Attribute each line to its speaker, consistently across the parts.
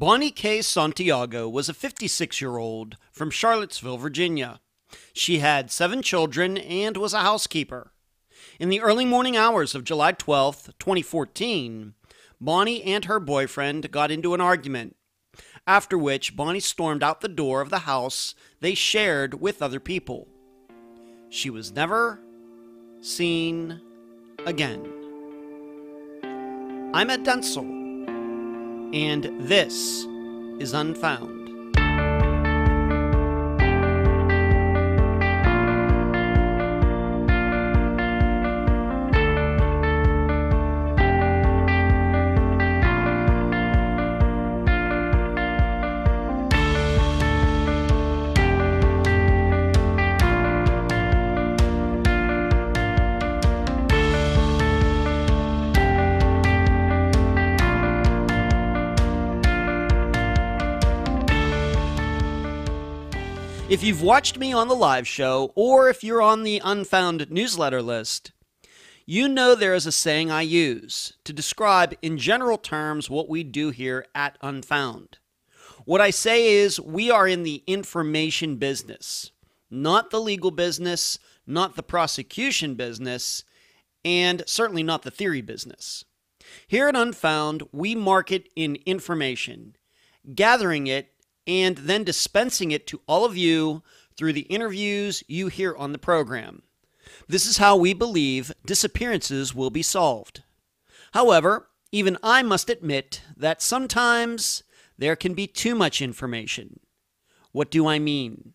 Speaker 1: Bonnie Kay Santiago was a 56-year-old from Charlottesville, Virginia. She had 7 children and was a housekeeper. In the early morning hours of July 12, 2014, Bonnie and her boyfriend got into an argument, after which Bonnie stormed out the door of the house they shared with other people. She was never seen again. I'm Ed Denzel, and this is Unfound. If you've watched me on the live show, or if you're on the Unfound newsletter list, you know there is a saying I use to describe in general terms what we do here at Unfound. What I say is we are in the information business, not the legal business, not the prosecution business, and certainly not the theory business. Here at Unfound, we market in information, gathering it and then dispensing it to all of you through the interviews you hear on the program. This is how we believe disappearances will be solved. However, even I must admit that sometimes there can be too much information. What do I mean?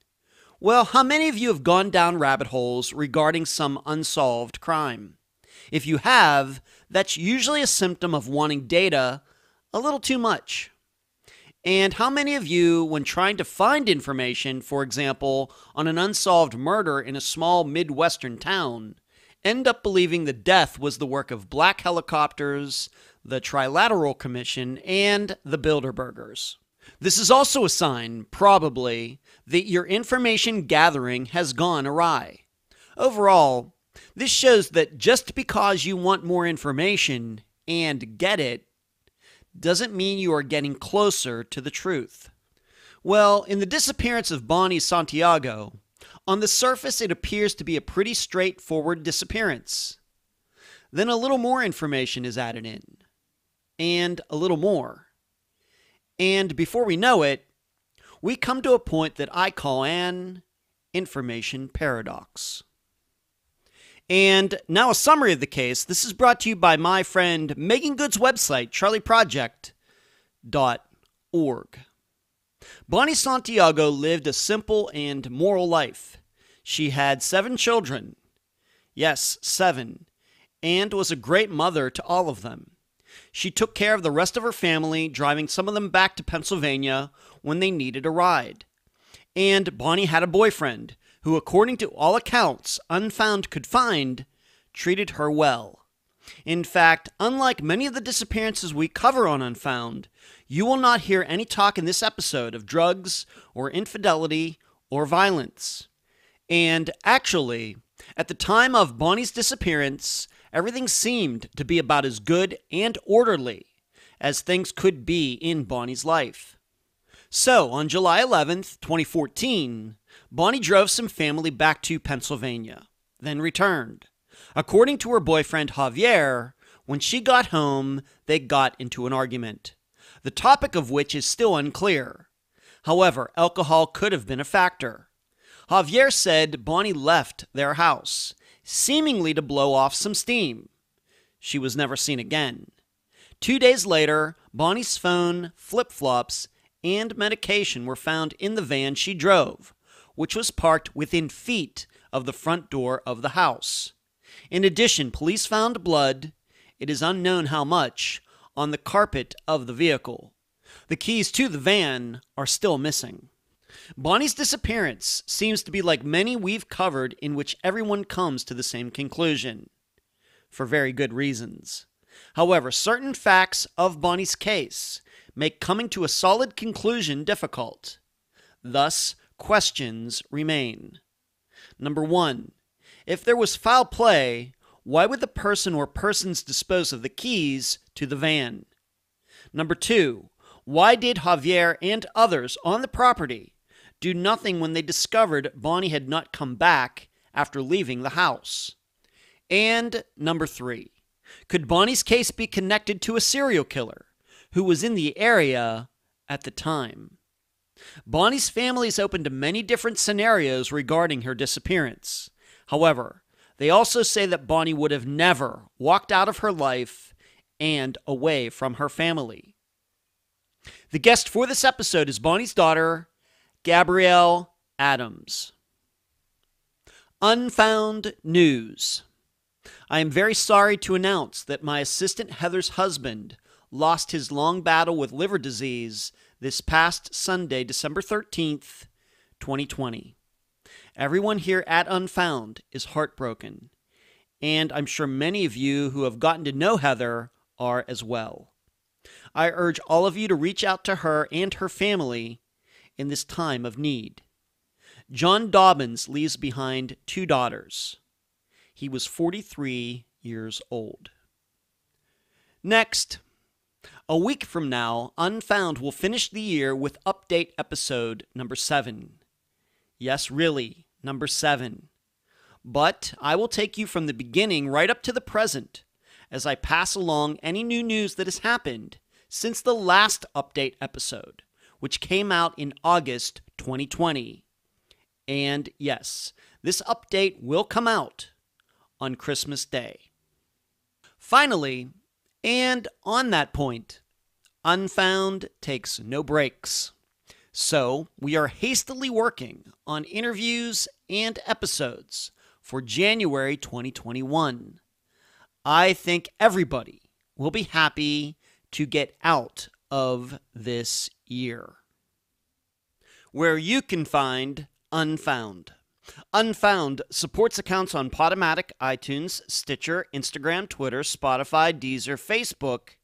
Speaker 1: Well, how many of you have gone down rabbit holes regarding some unsolved crime? If you have, that's usually a symptom of wanting data a little too much. And how many of you, when trying to find information, for example, on an unsolved murder in a small Midwestern town, end up believing the death was the work of black helicopters, the Trilateral Commission, and the Bilderbergers? This is also a sign, probably, that your information gathering has gone awry. Overall, this shows that just because you want more information and get it, doesn't mean you are getting closer to the truth. Well, in the disappearance of Bonnie Santiago, on the surface it appears to be a pretty straightforward disappearance. Then a little more information is added in, and a little more. And before we know it, we come to a point that I call an information paradox. And now a summary of the case. This is brought to you by my friend Megan Good's website, charleyproject.org. Bonnie Santiago lived a simple and moral life. She had 7 children. Yes, 7. And was a great mother to all of them. She took care of the rest of her family, driving some of them back to Pennsylvania when they needed a ride. And Bonnie had a boyfriend who, according to all accounts Unfound could find, treated her well. In fact, unlike many of the disappearances we cover on Unfound, you will not hear any talk in this episode of drugs or infidelity or violence. And actually, at the time of Bonnie's disappearance, everything seemed to be about as good and orderly as things could be in Bonnie's life. So, on July 11th, 2014, Bonnie drove some family back to Pennsylvania, then returned. According to her boyfriend Javier, when she got home, they got into an argument, the topic of which is still unclear. However, alcohol could have been a factor. Javier said Bonnie left their house, seemingly to blow off some steam. She was never seen again. 2 days later, Bonnie's phone, flip-flops, and medication were found in the van she drove, which was parked within feet of the front door of the house. In addition, police found blood, it is unknown how much, on the carpet of the vehicle. The keys to the van are still missing. Bonnie's disappearance seems to be like many we've covered in which everyone comes to the same conclusion, for very good reasons. However, certain facts of Bonnie's case make coming to a solid conclusion difficult. Thus, questions remain. Number 1, if there was foul play, why would the person or persons dispose of the keys to the van? Number 2, Why did Javier and others on the property do nothing when they discovered Bonnie had not come back after leaving the house? And number 3, could Bonnie's case be connected to a serial killer who was in the area at the time? Bonnie's family is open to many different scenarios regarding her disappearance. However, they also say that Bonnie would have never walked out of her life and away from her family. The guest for this episode is Bonnie's daughter, Gabrielle Adams. Unfound news. I am very sorry to announce that my assistant Heather's husband lost his long battle with liver disease this past Sunday, December 13th, 2020. Everyone here at Unfound is heartbroken, and I'm sure many of you who have gotten to know Heather are as well. I urge all of you to reach out to her and her family in this time of need. John Dobbins leaves behind 2 daughters. He was 43 years old. Next, a week from now, Unfound will finish the year with update episode number 7. Yes, really, number 7. But I will take you from the beginning right up to the present as I pass along any new news that has happened since the last update episode, which came out in August 2020. And yes, this update will come out on Christmas Day. Finally, and on that point, Unfound takes no breaks. So we are hastily working on interviews and episodes for January 2021. I think everybody will be happy to get out of this year. Where you can find Unfound. Unfound supports accounts on Podomatic, iTunes, Stitcher, Instagram, Twitter, Spotify, Deezer, Facebook,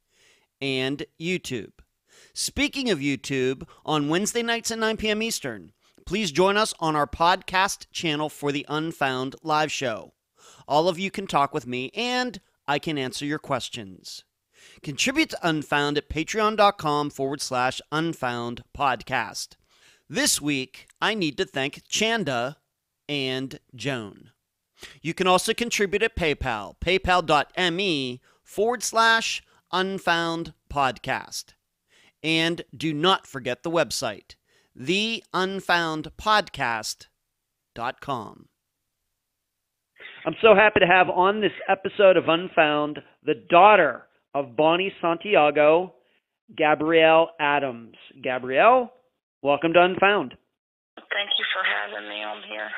Speaker 1: and YouTube. Speaking of YouTube, on Wednesday nights at 9 p.m. Eastern, please join us on our podcast channel for the Unfound Live Show. All of you can talk with me, and I can answer your questions. Contribute to Unfound at patreon.com/Unfound Podcast. This week, I need to thank Chanda and Joan. You can also contribute at PayPal, paypal.me/Unfound Podcast. And do not forget the website, theunfoundpodcast.com. I'm so happy to have on this episode of Unfound the daughter of Bonnie Santiago, Gabrielle Adams. Gabrielle, welcome to Unfound.
Speaker 2: Thank you for having me on here.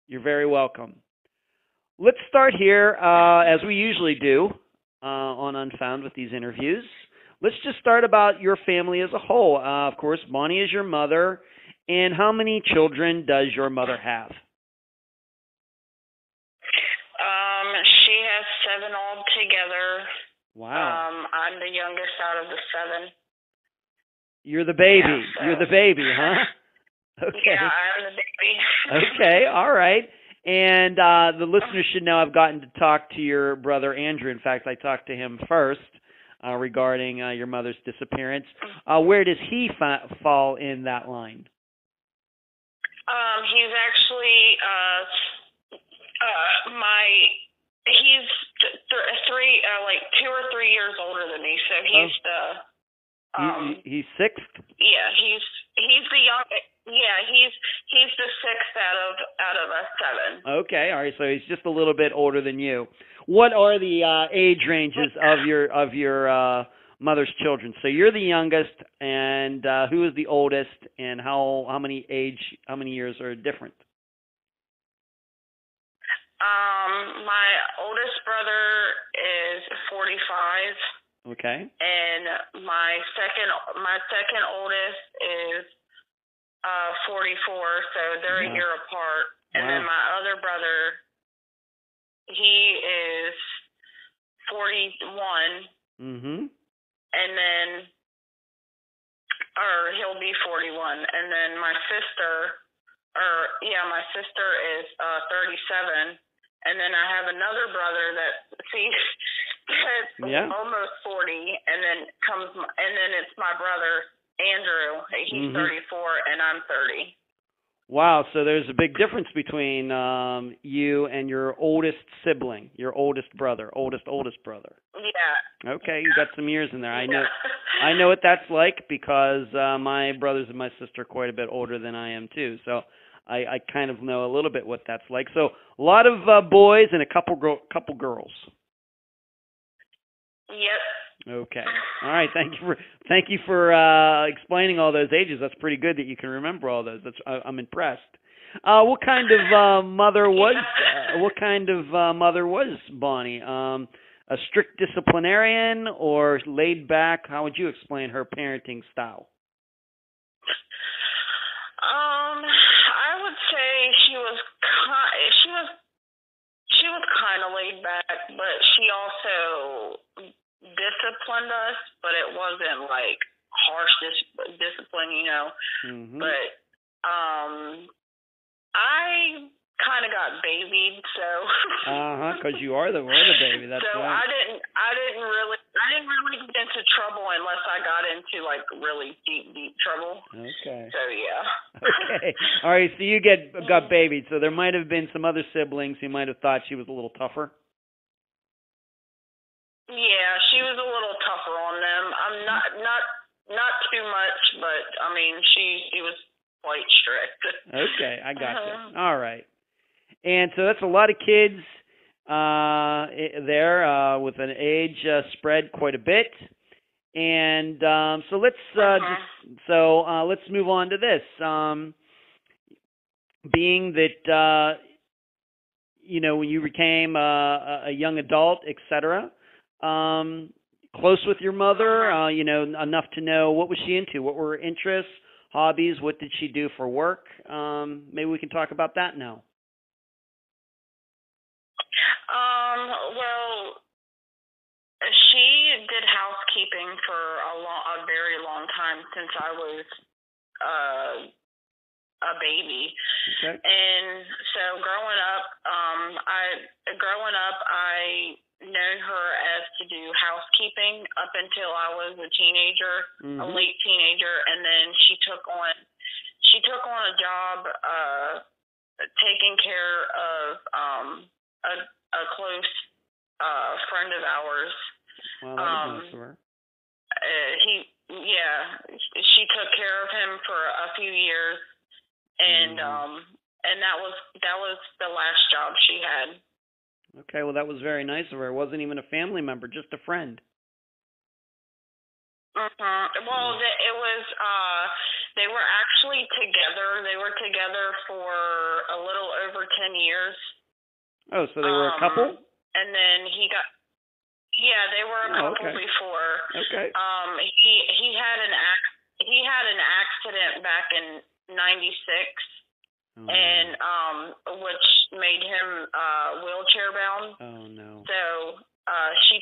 Speaker 1: You're very welcome. Let's start here, as we usually do on Unfound with these interviews. Let's just start about your family as a whole. Of course, Bonnie is your mother. And how many children does your mother have?
Speaker 2: She has 7 altogether.
Speaker 1: Wow.
Speaker 2: I'm the youngest out of the 7.
Speaker 1: You're the baby.
Speaker 2: Yeah, so.
Speaker 1: You're the baby, huh? Okay.
Speaker 2: Yeah, I'm the baby.
Speaker 1: Okay, all right. And the listeners should know I've gotten to talk to your brother Andrew. In fact, I talked to him first regarding your mother's disappearance. Where does he fall in that line?
Speaker 2: He's actually he's 2 or 3 years older than me, so he's
Speaker 1: he's 6th?
Speaker 2: Yeah, he's the young. Yeah, he's the 6th out of us 7.
Speaker 1: Okay, all right. So he's just a little bit older than you. What are the age ranges of your mother's children? So you're the youngest, and who is the oldest, and how many years are different?
Speaker 2: My oldest brother is 45.
Speaker 1: Okay.
Speaker 2: And my second oldest is 44, so they're a year apart. And then my other brother, he is 41.
Speaker 1: Mm-hmm.
Speaker 2: And then, he'll be 41. And then my sister is 37. And then I have another brother that's almost 40, and then it's my brother Andrew. He's 34, and I'm 30.
Speaker 1: Wow, so there's a big difference between you and your oldest sibling, your oldest brother, oldest brother.
Speaker 2: Yeah.
Speaker 1: Okay, you got some years in there. I know what that's like because my brothers and my sister are quite a bit older than I am too. So I kind of know a little bit what that's like. So a lot of boys and a couple girls.
Speaker 2: Yep.
Speaker 1: Okay. All right. Thank you for explaining all those ages. That's pretty good that you can remember all those. I'm impressed. What kind of mother was Bonnie? A strict disciplinarian or laid back? How would you explain her parenting style?
Speaker 2: I would say she was kind of laid back, but she also disciplined us, but it wasn't like harsh discipline, you know. But I kind of got babied, so.
Speaker 1: Because you are the baby. That's
Speaker 2: so
Speaker 1: right.
Speaker 2: I didn't really get into trouble unless I got into like really deep trouble.
Speaker 1: Okay.
Speaker 2: So yeah.
Speaker 1: Okay. All right. So you got babied. So there might have been some other siblings who might have thought she was a little tougher.
Speaker 2: Yeah, she was a little tougher on them. I'm not too much, but I mean she was quite strict.
Speaker 1: Okay, I got you. All right. And so that's a lot of kids there with an age spread quite a bit. And so let's let's move on to this. Being that when you became a young adult, etc. Close with your mother, enough to know what was she into, what were her interests, hobbies, what did she do for work? Maybe we can talk about that now.
Speaker 2: Well, she did housekeeping for a very long time since I was a baby.
Speaker 1: Okay.
Speaker 2: And so growing up, I known her as to do housekeeping up until I was a teenager, a late teenager, and then she took on a job taking care of a close friend of ours.
Speaker 1: Wow, that was nice of her.
Speaker 2: She took care of him for a few years, and that was the last job she had.
Speaker 1: Okay, well, that was very nice of her. It wasn't even a family member, just a friend.
Speaker 2: Well, it was. They were actually together. They were together for a little over 10 years.
Speaker 1: Oh, so they were a couple?
Speaker 2: And then he got. Yeah, they were a couple before.
Speaker 1: Okay.
Speaker 2: He had an accident back in '96. And which made him wheelchair bound.
Speaker 1: Oh no.
Speaker 2: So she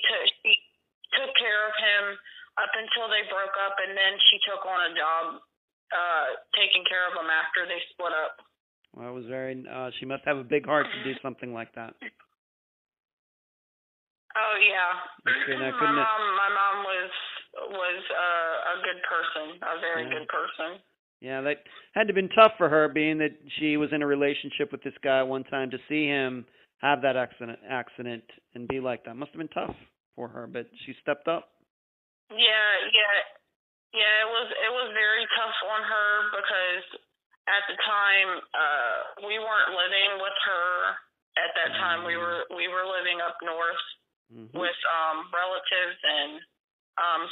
Speaker 2: took care of him up until they broke up, and then she took on a job taking care of him after they split up.
Speaker 1: Well, it was very. She must have a big heart to do something like that.
Speaker 2: Oh yeah.
Speaker 1: Okay, now,
Speaker 2: my mom was a good person, a very good person.
Speaker 1: Yeah, that had to have been tough for her, being that she was in a relationship with this guy at one time. To see him have that accident and be like that must have been tough for her. But she stepped up.
Speaker 2: Yeah. It was very tough on her because at the time we weren't living with her. At that time, we were living up north with relatives and.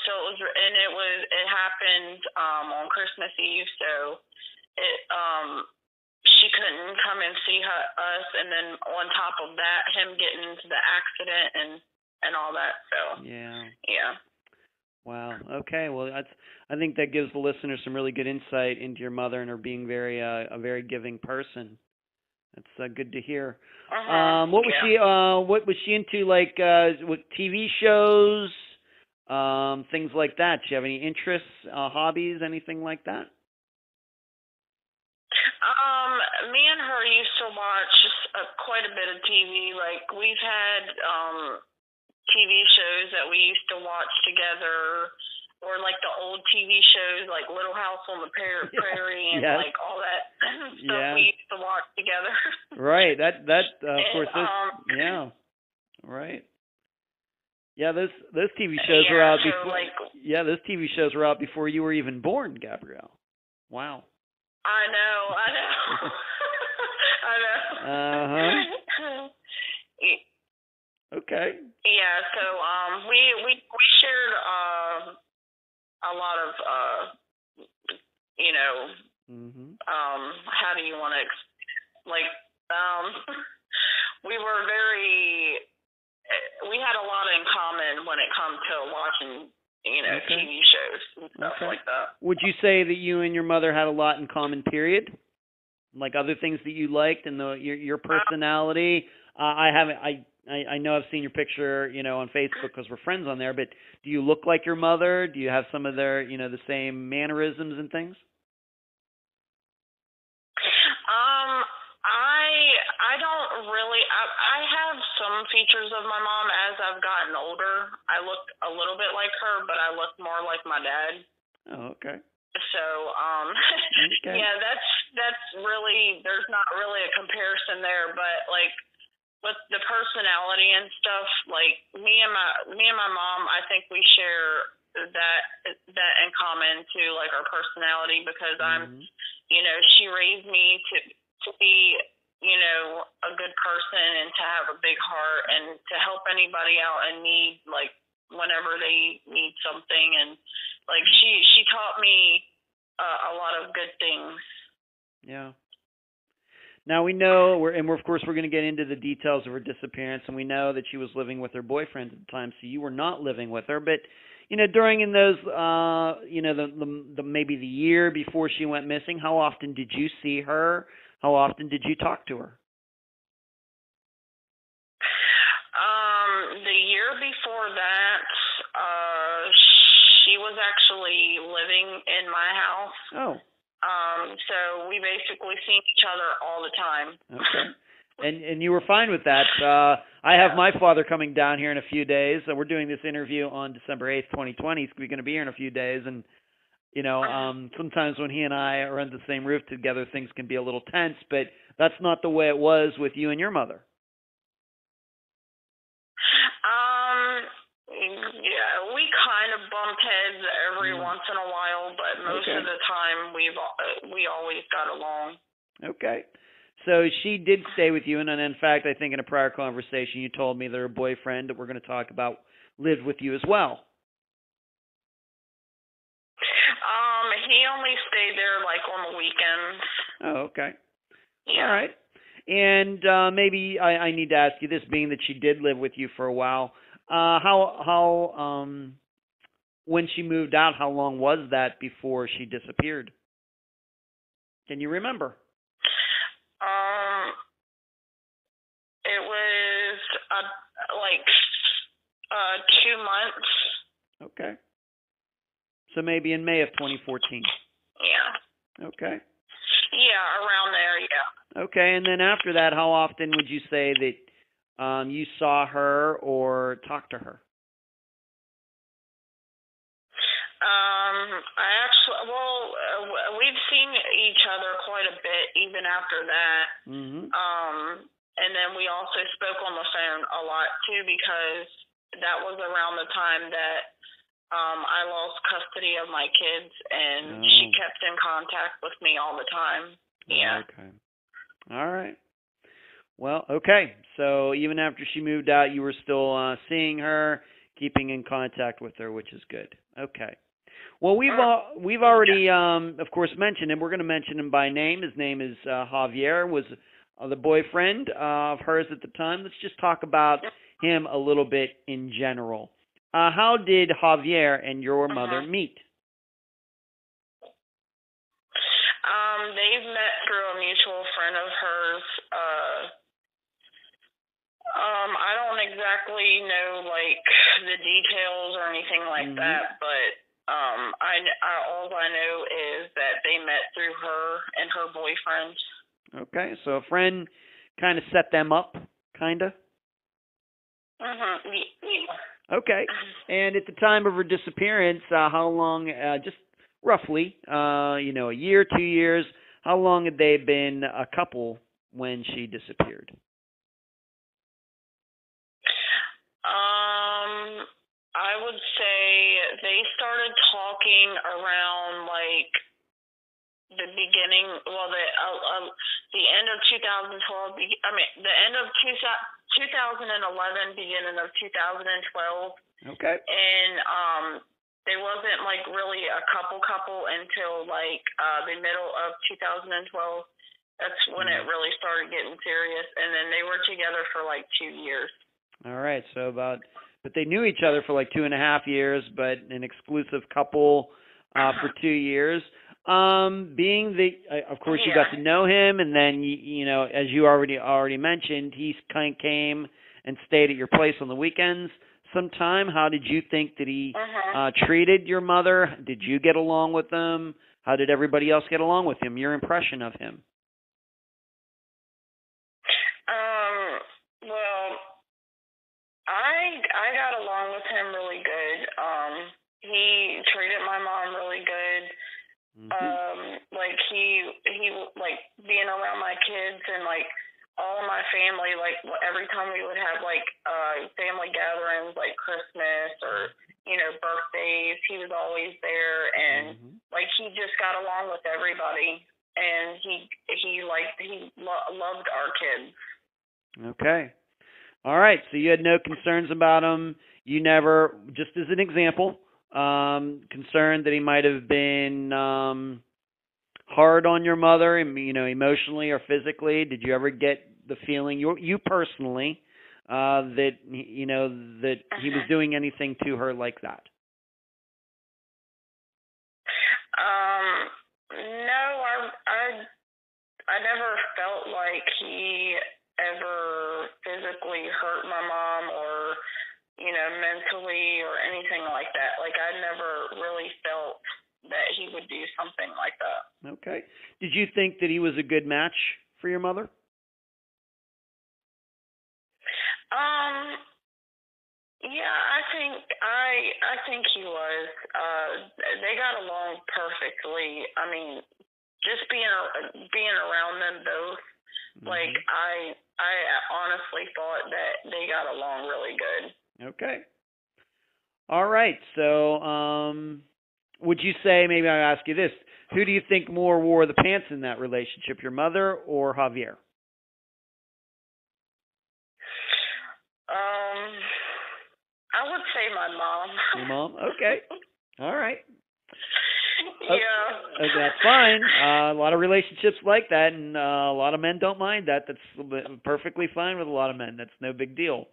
Speaker 2: So it happened on Christmas Eve, so she couldn't come and see us, and then on top of that, him getting into the accident and all that. So yeah.
Speaker 1: Wow. Okay. Well, I think that gives the listeners some really good insight into your mother and her being a very giving person. That's good to hear. What was she into? Like with TV shows? Things like that. Do you have any interests, hobbies, anything like that?
Speaker 2: Me and her used to watch quite a bit of TV. Like we've had TV shows that we used to watch together. or like the old TV shows, like Little House on the Prairie, and like all that stuff we used to watch together.
Speaker 1: Right. That of course. Right. Yeah, those TV shows were out before. Those TV shows were out before you were even born, Gabrielle. Wow.
Speaker 2: I know.
Speaker 1: Okay.
Speaker 2: Yeah. So we shared a lot of how do you want to we had a lot in common when it comes to watching, TV shows and stuff like that.
Speaker 1: Would you say that you and your mother had a lot in common, period? Like other things that you liked and your personality? I know I've seen your picture, on Facebook because we're friends on there, but do you look like your mother? Do you have some of their, the same mannerisms and things?
Speaker 2: I don't really. I have some features of my mom as I've gotten older. I look a little bit like her, but I look more like my dad.
Speaker 1: Oh, okay.
Speaker 2: So, yeah, that's really, there's not really a comparison there, but like with the personality and stuff, like me and my mom, I think we share that in common too, like our personality, because she raised me to be, a good person and to have a big heart and to help anybody out in need, like whenever they need something. And like she taught me a lot of good things. Yeah.
Speaker 1: Now we know, we're of course we're going to get into the details of her disappearance, and we know that she was living with her boyfriend at the time, so you were not living with her. But during those, the maybe the year before she went missing, how often did you see her? How often did you talk to her?
Speaker 2: The year before that, she was actually living in my house.
Speaker 1: Oh.
Speaker 2: So we basically seen each other all the time.
Speaker 1: Okay. And you were fine with that. I have my father coming down here in a few days. We're doing this interview on December 8th, 2020. He's going to be here in a few days. And, sometimes when he and I are under the same roof together, things can be a little tense. But that's not the way it was with you and your mother.
Speaker 2: Yeah, we kind of bumped heads every once in a while, but most of the time we always got along.
Speaker 1: Okay. So she did stay with you, and in fact, I think in a prior conversation you told me that her boyfriend that we're going to talk about lived with you as well.
Speaker 2: He only stayed there like on the weekends.
Speaker 1: Oh, okay.
Speaker 2: Yeah.
Speaker 1: All right. And maybe I need to ask you this, being that she did live with you for a while. How when she moved out, how long was that before she disappeared? Can you remember?
Speaker 2: It was like 2 months.
Speaker 1: Okay. So maybe in May of 2014.
Speaker 2: Yeah.
Speaker 1: Okay.
Speaker 2: Yeah, around there, yeah.
Speaker 1: Okay, and then after that, how often would you say that you saw her or talked to her?
Speaker 2: We've seen each other quite a bit even after that.
Speaker 1: Mm-hmm.
Speaker 2: And then we also spoke on the phone a lot too, because that was around the time that I lost custody of my kids, and she kept in contact with me all the time. Yeah.
Speaker 1: Okay. All right. Well, okay. So even after she moved out, you were still seeing her, keeping in contact with her, which is good. Okay. Well, we've already, of course, mentioned him. We're going to mention him by name. His name is Javier. Was the boyfriend of hers at the time. Let's just talk about him a little bit in general. How did Javier and your mother meet?
Speaker 2: They've met through a mutual friend of hers. I don't exactly know like the details or anything like that, but all I know is that they met through her and her boyfriend.
Speaker 1: Okay, so a friend kind of set them up, kind of?
Speaker 2: Yeah.
Speaker 1: Okay. And at the time of her disappearance, how long, just roughly, a year, 2 years, how long had they been a couple when she disappeared?
Speaker 2: I would say they started talking around like the beginning, the end of 2012. The end of 2011, beginning of 2012.
Speaker 1: Okay.
Speaker 2: And they wasn't like really a couple until like the middle of 2012. That's when it really started getting serious, and then they were together for like 2 years.
Speaker 1: All right, but they knew each other for like 2.5 years, but an exclusive couple for 2 years. Of course, you got to know him, and then as you already mentioned, he kind of came and stayed at your place on the weekends sometime. How did you think that he treated your mother? Did you get along with him? How did everybody else get along with him? Your impression of him?
Speaker 2: Well, I got along with him really good. He treated my mom really good. Like he like being around my kids and like all of my family. Like every time we would have like family gatherings, like Christmas or birthdays, he was always there, and like he just got along with everybody, and he loved our kids.
Speaker 1: Okay. All right, so you had no concerns about him. You never, just as an example, concerned that he might have been hard on your mother, emotionally or physically. Did you ever get the feeling, you personally, that that he was doing anything to her like that?
Speaker 2: No, I never felt like he ever physically hurt my mom or mentally or anything like that. Like I never really felt that he would do something like that.
Speaker 1: Okay. Did you think that he was a good match for your mother?
Speaker 2: Yeah, I think he was. They got along perfectly. I mean, just being around them both. Like I honestly thought that they got along really good.
Speaker 1: Okay. All right. So, would you say, maybe I'll ask you this, who do you think more wore the pants in that relationship, your mother or Javier?
Speaker 2: I would say my mom.
Speaker 1: Your mom? Okay. All right.
Speaker 2: Yeah.
Speaker 1: That's fine. A lot of relationships like that, and a lot of men don't mind that. That's perfectly fine with a lot of men. That's no big deal.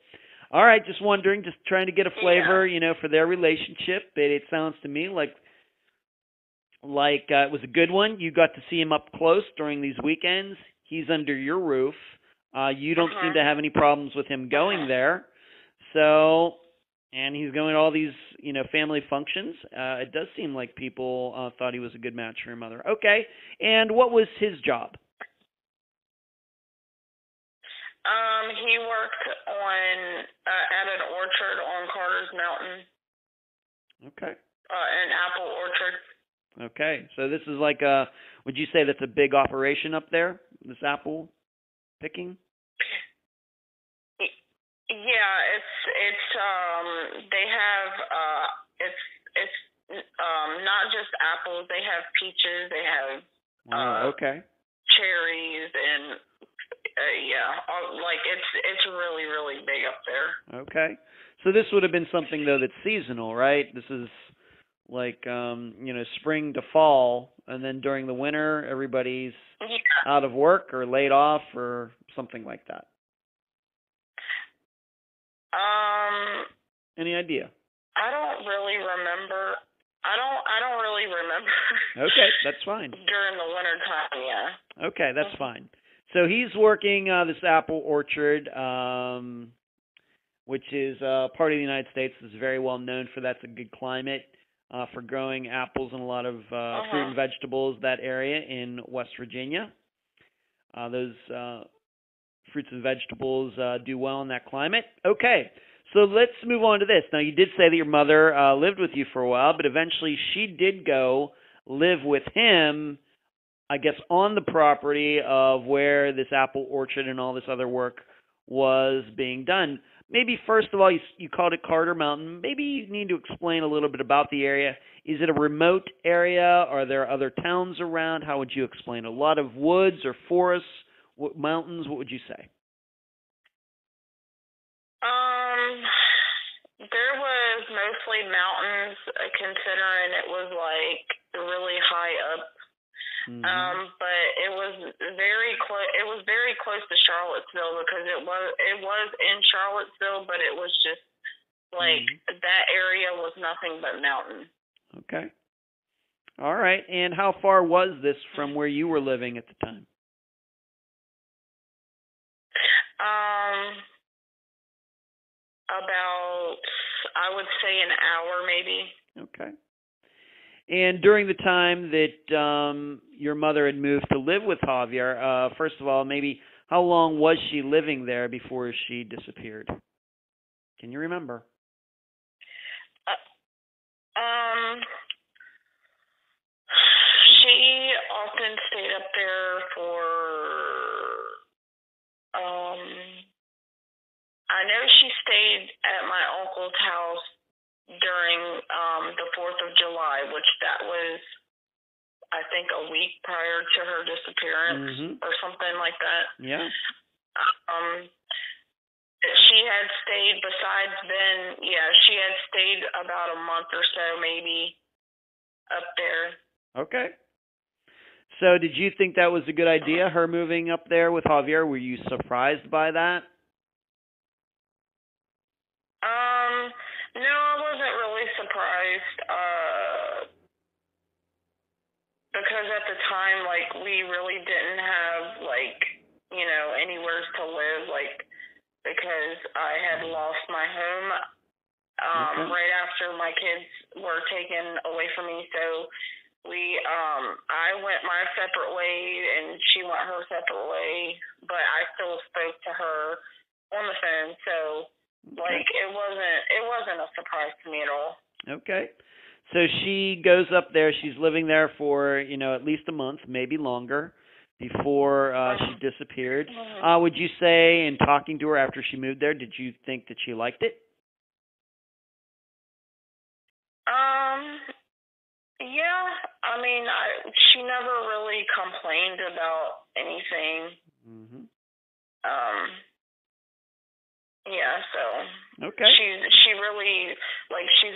Speaker 1: All right, just wondering, just trying to get a flavor, for their relationship. It sounds to me like it was a good one. You got to see him up close during these weekends. He's under your roof. You don't seem to have any problems with him going there. So, and he's going to all these, family functions. It does seem like people thought he was a good match for your mother. Okay. And what was his job?
Speaker 2: He worked at an orchard on Carter's Mountain.
Speaker 1: Okay.
Speaker 2: An apple orchard.
Speaker 1: Okay. So this is like would you say that's a big operation up there, this apple picking?
Speaker 2: Yeah, it's they have it's not just apples. They have peaches. They have cherries and like it's really really big up there.
Speaker 1: Okay, so this would have been something though that's seasonal, right? This is like spring to fall, and then during the winter everybody's out of work or laid off or something like that. Any idea?
Speaker 2: I don't really remember. I don't really remember.
Speaker 1: Okay, that's fine.
Speaker 2: During the winter time, yeah.
Speaker 1: Okay, that's fine. So he's working this apple orchard, which is part of the United States. It's very well known for that's a good climate for growing apples and a lot of fruit and vegetables. That area in West Virginia, those fruits and vegetables do well in that climate. Okay, So let's move on to this. Now, you did say that your mother lived with you for a while, but eventually she did go live with him, I guess, on the property of where this apple orchard and all this other work was being done. Maybe first of all, you called it Carter Mountain. Maybe you need to explain a little bit about the area. Is it a remote area? Are there other towns around? How would you explain? A lot of woods or forests, mountains? What would you say?
Speaker 2: There was mostly mountains, considering it was like really high up. But it was very close. It was very close to Charlottesville because it was in Charlottesville, but it was just like that area was nothing but mountain.
Speaker 1: Okay. All right. And how far was this from where you were living at the time?
Speaker 2: About, I would say, an hour maybe.
Speaker 1: Okay. And during the time that your mother had moved to live with Javier, first of all, maybe how long was she living there before she disappeared? Can you remember?
Speaker 2: She often stayed up there for, I know she stayed at my uncle's house during the 4th of July, which that was, I think, a week prior to her disappearance or something like that.
Speaker 1: Yeah.
Speaker 2: She had stayed, besides then, she had stayed about a month or so maybe up there.
Speaker 1: Okay. So did you think that was a good idea, her moving up there with Javier? Were you surprised by that?
Speaker 2: No, I wasn't really surprised. Because at the time, like, we really didn't have, like, you know, anywhere to live, like, because I had lost my home right after my kids were taken away from me. So I went my separate way and she went her separate way, but I still spoke to her on the phone. So, like, it wasn't a surprise to me at all. Okay.
Speaker 1: So she goes up there. She's living there for, you know, at least a month, maybe longer, before she disappeared. Would you say, in talking to her after she moved there, did you think that she liked it?
Speaker 2: Yeah. I mean, she never really complained about anything. Yeah, so she really, like, she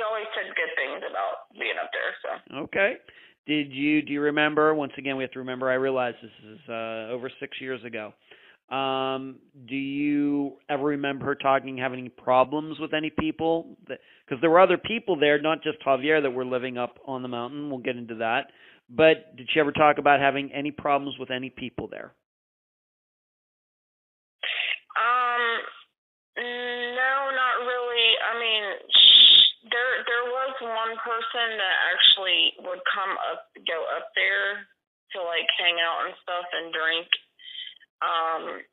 Speaker 2: always said good things about being up there. So
Speaker 1: okay. Do you remember? Once again, we have to remember. I realize this is over 6 years ago. Do you ever remember her having any problems with any people? Because there were other people there, not just Javier, that were living up on the mountain. We'll get into that. But did she ever talk about having any problems with any people there?
Speaker 2: No, not really. I mean, there was one person that actually would go up there to, like, hang out and stuff and drink.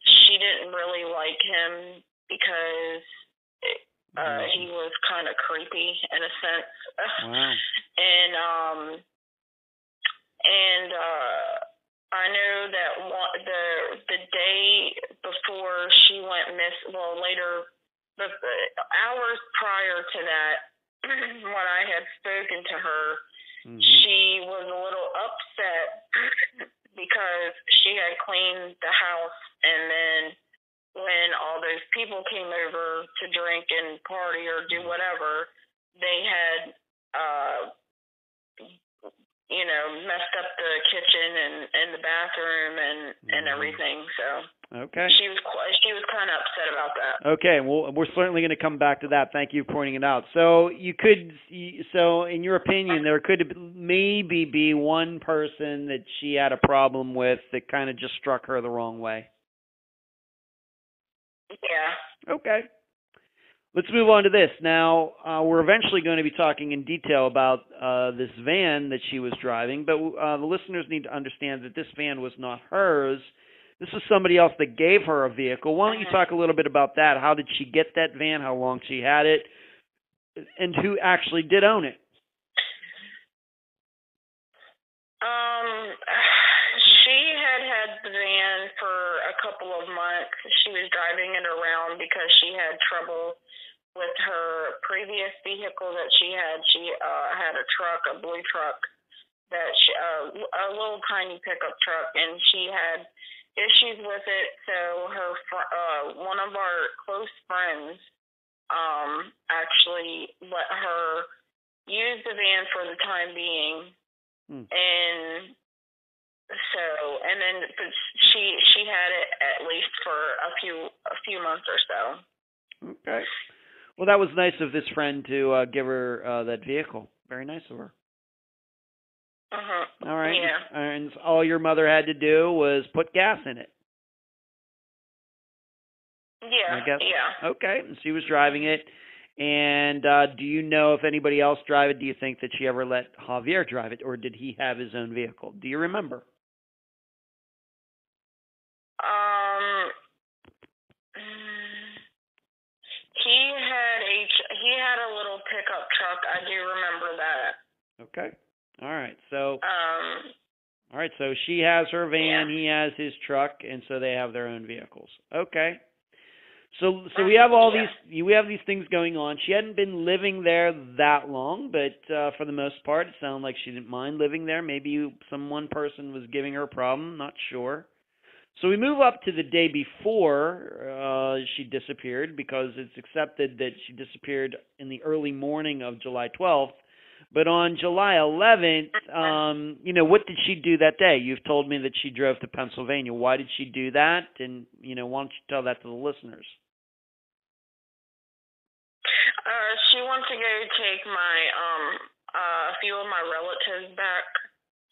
Speaker 2: She didn't really like him because he was kind of creepy in a sense.
Speaker 1: Wow.
Speaker 2: And I know that the day before she went later, the hours prior to that, when I had spoken to her, she was a little upset because she had cleaned the house, and then when all those people came over to drink and party or do whatever, they had messed up the kitchen and the bathroom and everything. So
Speaker 1: okay,
Speaker 2: she was kind of upset about that.
Speaker 1: Okay, well, we're certainly going to come back to that. Thank you for pointing it out. So in your opinion, there could maybe be one person that she had a problem with that kind of just struck her the wrong way.
Speaker 2: Yeah.
Speaker 1: Okay. Let's move on to this. Now, we're eventually going to be talking in detail about this van that she was driving, but the listeners need to understand that this van was not hers. this was somebody else that gave her a vehicle. Why don't you talk a little bit about that? How did she get that van? How long she had it? And who actually did own it?
Speaker 2: She had the van for a couple of months. She was driving it around because she had trouble with her previous vehicle that she had. She had a truck, a blue truck, that a little tiny pickup truck, and she had issues with it. So her one of our close friends actually let her use the van for the time being, and then but she had it at least for a few months or so.
Speaker 1: Okay. Well, that was nice of this friend to give her that vehicle. Very nice of her. All right.
Speaker 2: Yeah.
Speaker 1: And all your mother had to do was put gas in it.
Speaker 2: Yeah.
Speaker 1: I guess.
Speaker 2: Yeah.
Speaker 1: Okay. And she was driving it. And do you know if anybody else drive it? Do you think that she ever let Javier drive it, or did he have his own vehicle? Do you remember?
Speaker 2: He had a little pickup truck. I do remember that.
Speaker 1: Okay. All right. So. All right. So she has her van. Yeah. He has his truck, and so they have their own vehicles. Okay. So we have all these things going on. She hadn't been living there that long, but for the most part, it sounded like she didn't mind living there. Maybe one person was giving her a problem. Not sure. So we move up to the day before she disappeared, because it's accepted that she disappeared in the early morning of July 12th. But on July 11th, what did she do that day? You've told me that she drove to Pennsylvania. Why did she do that? And, why don't you tell that to the listeners?
Speaker 2: She wants to go take a few of my relatives back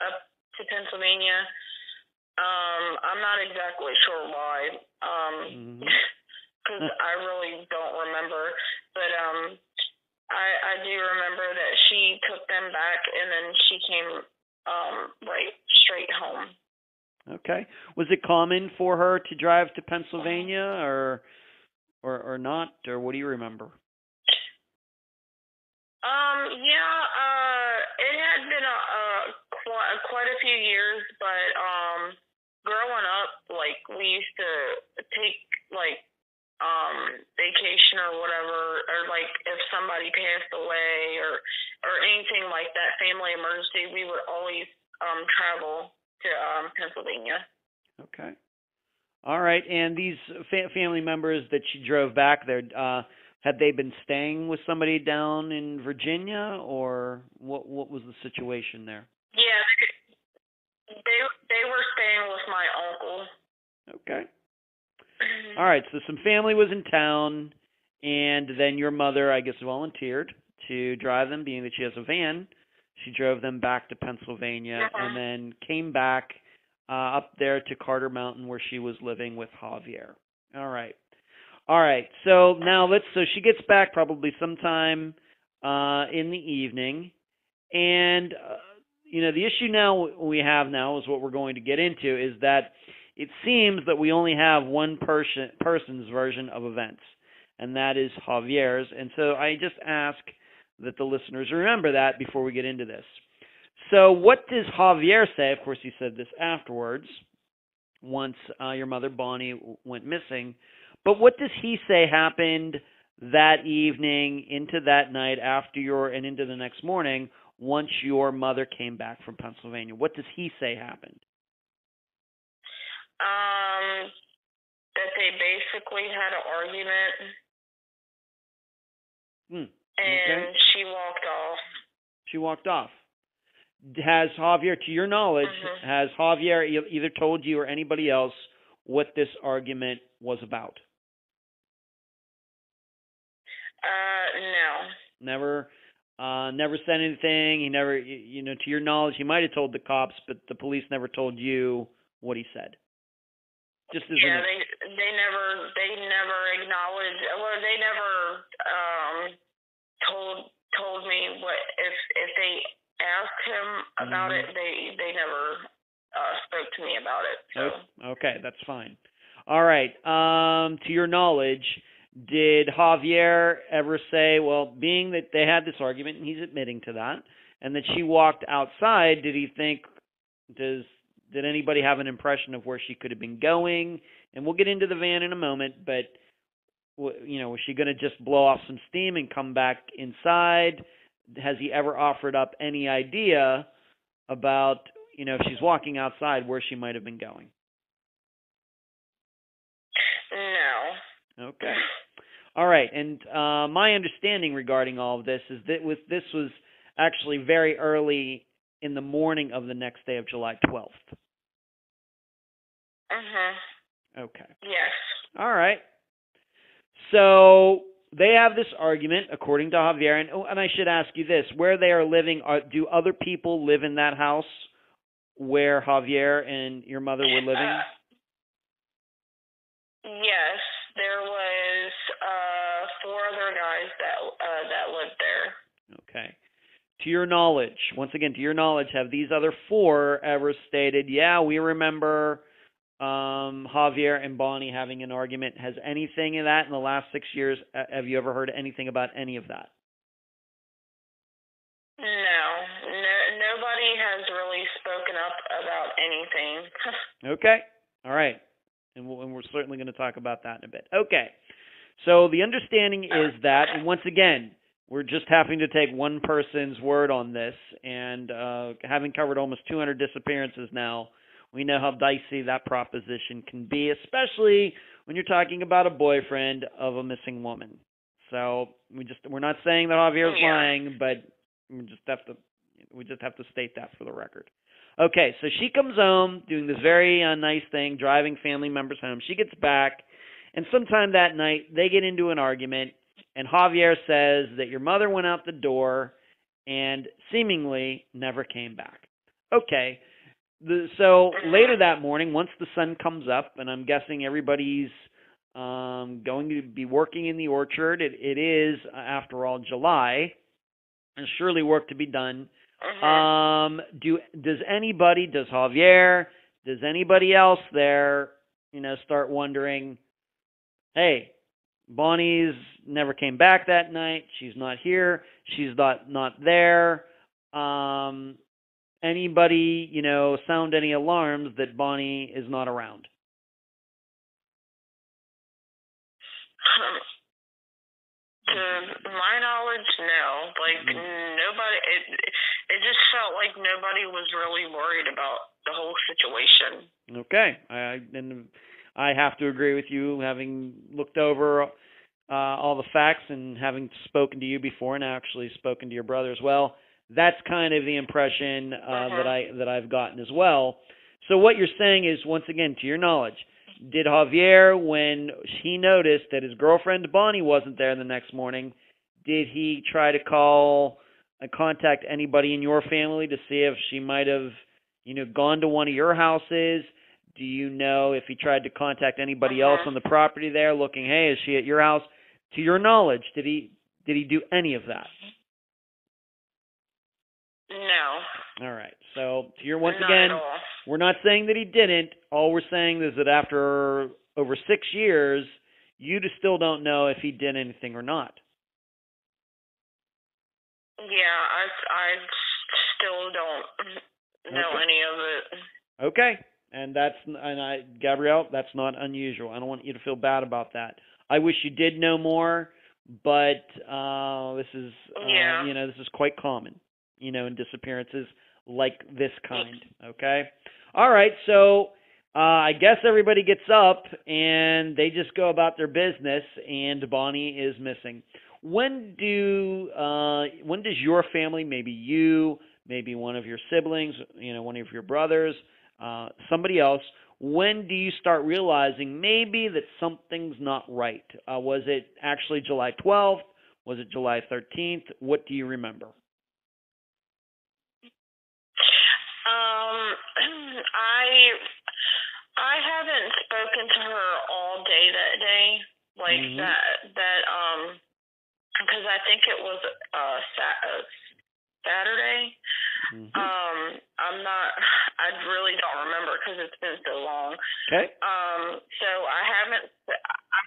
Speaker 2: up to Pennsylvania. I'm not exactly sure why, because I really don't remember. But I do remember that she took them back, and then she came right straight home.
Speaker 1: Okay. Was it common for her to drive to Pennsylvania, or not, or what do you remember?
Speaker 2: It had been quite a few years, but growing up, we used to take vacation or whatever, or if somebody passed away or anything like that, family emergency, we would always travel to Pennsylvania.
Speaker 1: Okay. All right. And these family members that she drove back there, had they been staying with somebody down in Virginia, or what was the situation there?
Speaker 2: Yeah, they were staying with my uncle.
Speaker 1: Okay. All right, so some family was in town, and then your mother, I guess, volunteered to drive them, being that she has a van. She drove them back to Pennsylvania, and then came back up there to Carter Mountain, where she was living with Javier. All right. So now so she gets back probably sometime in the evening, and the issue we have now is what we're going to get into, is that it seems that we only have one person's version of events, and that is Javier's. And so I just ask that the listeners remember that before we get into this. So what does Javier say? Of course, he said this afterwards, once your mother, Bonnie, went missing. But what does he say happened that evening, into that night, and into the next morning, once your mother came back from Pennsylvania? What does he say happened?
Speaker 2: That they basically had an argument, and she walked off.
Speaker 1: She walked off. Has Javier, to your knowledge, has Javier either told you or anybody else what this argument was about?
Speaker 2: No.
Speaker 1: Never said anything. He never, to your knowledge, he might have told the cops, but the police never told you what he said. Just as
Speaker 2: they never acknowledged. Well, they never told me what if they asked him about it. They never spoke to me about it. So.
Speaker 1: Okay, that's fine. All right. To your knowledge, did Javier ever say, well, being that they had this argument, and he's admitting to that, and that she walked outside, did he think, did anybody have an impression of where she could have been going? And we'll get into the van in a moment, but, was she going to just blow off some steam and come back inside? Has he ever offered up any idea about, if she's walking outside, where she might have been going?
Speaker 2: No.
Speaker 1: Okay. All right. And my understanding regarding all of this is that this was actually very early in the morning of the next day of July 12th. Okay.
Speaker 2: Yes.
Speaker 1: All right. So they have this argument, according to Javier, and I should ask you this: where they are living, do other people live in that house where Javier and your mother were living?
Speaker 2: Yes, there was 4 other guys that lived there.
Speaker 1: Okay. To your knowledge, once again, have these other 4 ever stated, yeah, we remember Javier and Bonnie having an argument? Has anything in that in the last 6 years, have you ever heard anything about any of that?
Speaker 2: No, nobody has really spoken up about anything.
Speaker 1: Okay. All right. And we're certainly going to talk about that in a bit. Okay. So the understanding is that, and once again, we're just having to take one person's word on this, and having covered almost 200 disappearances now, we know how dicey that proposition can be, especially when you're talking about a boyfriend of a missing woman. So we're not saying that Javier's lying, but we just have to state that for the record. Okay, so she comes home doing this very nice thing, driving family members home. She gets back, and sometime that night they get into an argument, and Javier says that your mother went out the door and seemingly never came back. Okay. So later that morning, once the sun comes up, and I'm guessing everybody's going to be working in the orchard, it is, after all, July. There's surely work to be done. Does Javier, does anybody else there, start wondering, hey, Bonnie's never came back that night. She's not here. She's not there. Anybody, sound any alarms that Bonnie is not around?
Speaker 2: To my knowledge, no. Nobody. It just felt like nobody was really worried about the whole situation.
Speaker 1: Okay, and I have to agree with you, having looked over all the facts and having spoken to you before, and actually spoken to your brother as well. That's kind of the impression that I've gotten as well. So what you're saying is, once again, to your knowledge, did Javier, when he noticed that his girlfriend Bonnie wasn't there the next morning, did he try to call and contact anybody in your family to see if she might have, gone to one of your houses? Do you know if he tried to contact anybody else on the property there, looking, hey, is she at your house? To your knowledge, did he do any of that?
Speaker 2: No.
Speaker 1: All right. So once again, we're not saying that he didn't. All we're saying is that after over 6 years, you still don't know if he did anything or not.
Speaker 2: Yeah, I still don't know any of it.
Speaker 1: Okay. And Gabrielle, that's not unusual. I don't want you to feel bad about that. I wish you did know more, but this is this is quite common, in disappearances like this kind. Okay. All right. So I guess everybody gets up and they just go about their business, and Bonnie is missing. When does your family, maybe you, maybe one of your siblings, one of your brothers, somebody else, when do you start realizing maybe that something's not right? Was it actually July 12th? Was it July 13th? What do you remember?
Speaker 2: I haven't spoken to her all day that day, because I think it was Saturday. I really don't remember because it's been so long.
Speaker 1: Okay.
Speaker 2: So I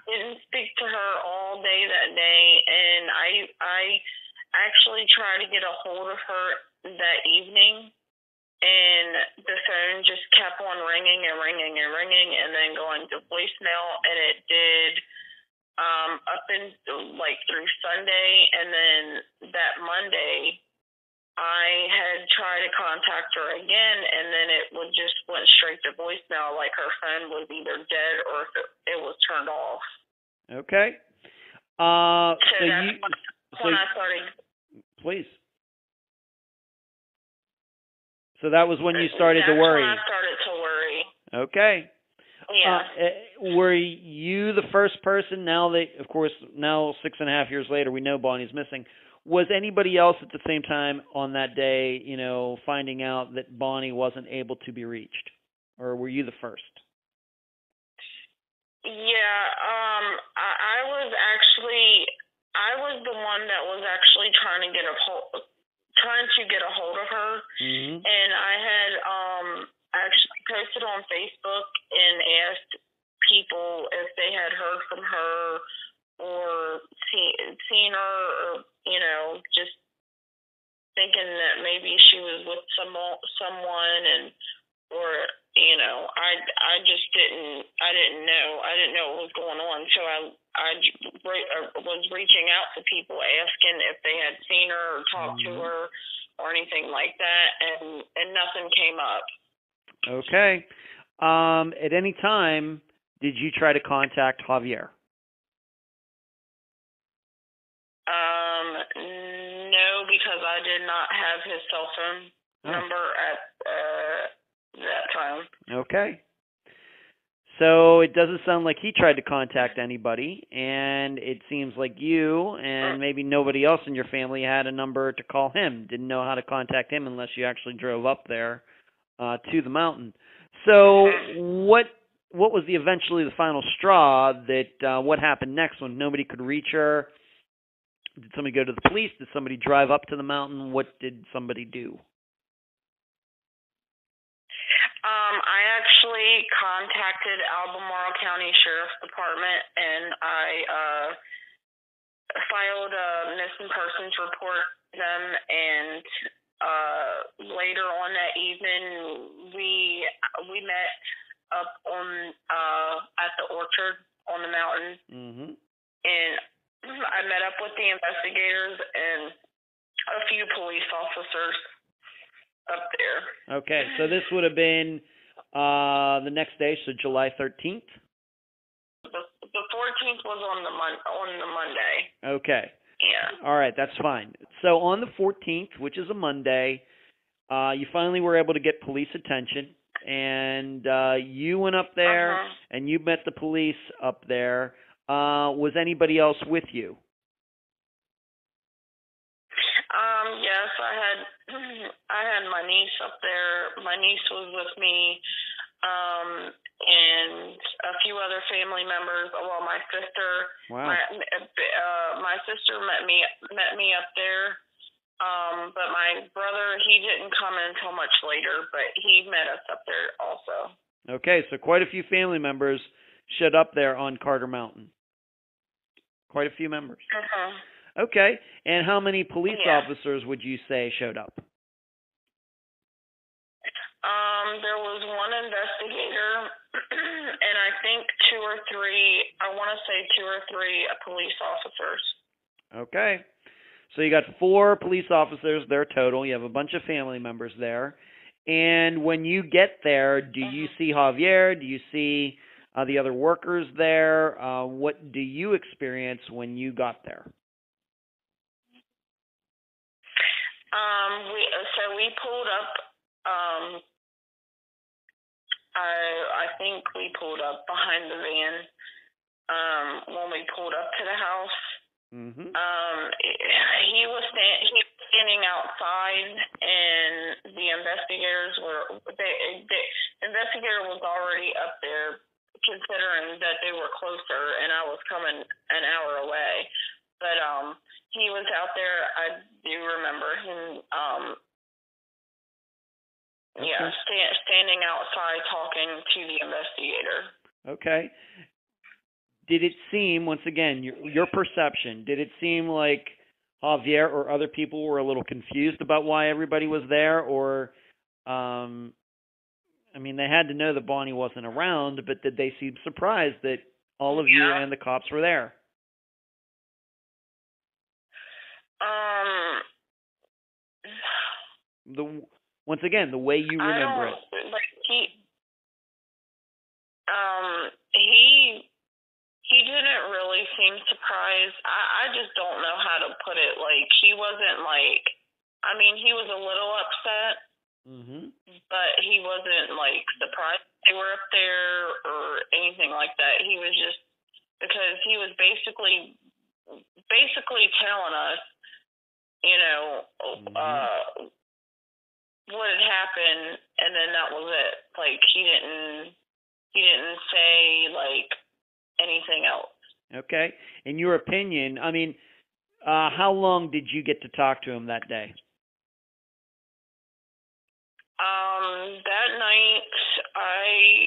Speaker 2: didn't speak to her all day that day, and I actually tried to get a hold of her that evening, and the phone just kept on ringing and ringing and ringing, and then going to voicemail, and it did up until like through Sunday, and then that Monday I had tried to contact her again, and then it just went straight to voicemail, like her phone was either dead or it was turned off.
Speaker 1: Okay.
Speaker 2: So that's when I started.
Speaker 1: Please. So that was when you started to worry.
Speaker 2: That's when I started to worry.
Speaker 1: Okay.
Speaker 2: Yeah.
Speaker 1: Were you the first person, now 6.5 years later, we know Bonnie's missing. Was anybody else at the same time on that day, finding out that Bonnie wasn't able to be reached? Or were you the first?
Speaker 2: Yeah, I was the one that was actually trying to get a hold of her.
Speaker 1: Mm-hmm.
Speaker 2: And I had actually posted on Facebook and asked people if they had heard from her or seen her, or just thinking that maybe she was with someone, and I just didn't know what was going on, so I was reaching out to people asking if they had seen her or talked to her or anything like that, and nothing came up.
Speaker 1: Okay. At any time, did you try to contact Javier?
Speaker 2: No, because I did not have his cell phone number at that time.
Speaker 1: Okay. So it doesn't sound like he tried to contact anybody, and it seems like you and maybe nobody else in your family had a number to call him, didn't know how to contact him unless you actually drove up there to the mountain. So what was eventually the final straw that what happened next when nobody could reach her? Did somebody go to the police? Did somebody drive up to the mountain? What did somebody do?
Speaker 2: I actually contacted Albemarle County Sheriff's Department, and I filed a missing persons report to them, and later on that evening we met up on at the orchard on the mountain, and I met up with the investigators and a few police officers up there.
Speaker 1: Okay, so this would have been the next day, so July 13th?
Speaker 2: The 14th was on the Monday.
Speaker 1: Okay.
Speaker 2: Yeah.
Speaker 1: All right, that's fine. So on the 14th, which is a Monday, you finally were able to get police attention, and you went up there, and you met the police up there. Was anybody else with you?
Speaker 2: Yes, I had my niece up there. My niece was with me, and a few other family members. Well, my sister.
Speaker 1: Wow.
Speaker 2: My sister met me up there. But my brother, he didn't come until much later, but he met us up there also.
Speaker 1: Okay, so quite a few family members showed up there on Carter Mountain. Quite a few members. Okay, and how many police officers would you say showed up?
Speaker 2: There was one investigator, and I think two or three police officers.
Speaker 1: Okay, so you got 4 police officers there total. You have a bunch of family members there. And when you get there, do you see Javier? Do you see the other workers there? What do you experience when you got there?
Speaker 2: We pulled up. I think we pulled up behind the van when we pulled up to the house. He was standing outside, and the investigators the investigator was already up there, considering that they were closer, and I was coming an hour away. But he was out there. I do remember him Yeah, standing outside talking to the investigator.
Speaker 1: Okay. Did it seem, once again, your perception, did it seem like Javier or other people were a little confused about why everybody was there? Or, I mean, they had to know that Bonnie wasn't around, but did they seem surprised that all of you and the cops were there? Once again, the way you remember it.
Speaker 2: He didn't really seem surprised. I just don't know how to put it. Like, he wasn't like, I mean, he was a little upset, but he wasn't like surprised they were up there or anything like that. He was just, because he was basically telling us, you know, what had happened, and then that was it. Like, he didn't say like anything else.
Speaker 1: Okay. In your opinion, I mean, how long did you get to talk to him that day?
Speaker 2: That night I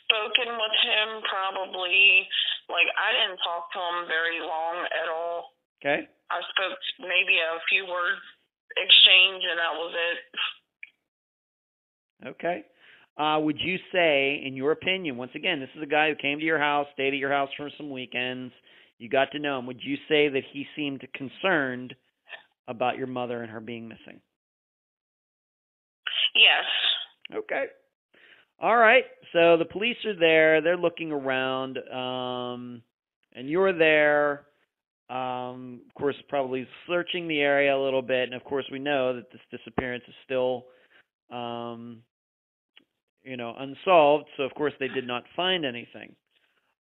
Speaker 2: spoken with him probably, like, I didn't talk to him very long at all.
Speaker 1: Okay.
Speaker 2: I spoke maybe a few words exchange, and that was it.
Speaker 1: Okay. Would you say, in your opinion, once again, this is a guy who came to your house, stayed at your house for some weekends, you got to know him, would you say that he seemed concerned about your mother and her being missing?
Speaker 2: Yes.
Speaker 1: Okay. All right. So the police are there. They're looking around, and you're there. Of course, probably searching the area a little bit. And, of course, we know that this disappearance is still, unsolved. So, of course, they did not find anything.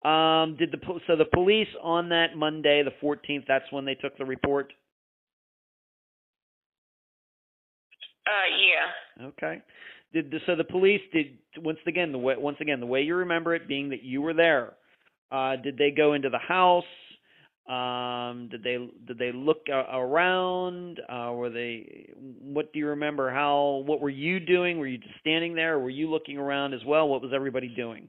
Speaker 1: So the police on that Monday, the 14th, that's when they took the report?
Speaker 2: Yeah.
Speaker 1: Okay. So the police did, once again the way you remember it, being that you were there, did they go into the house? Did they look around? What do you remember? What were you doing? Were you just standing there, or were you looking around as well? What was everybody doing?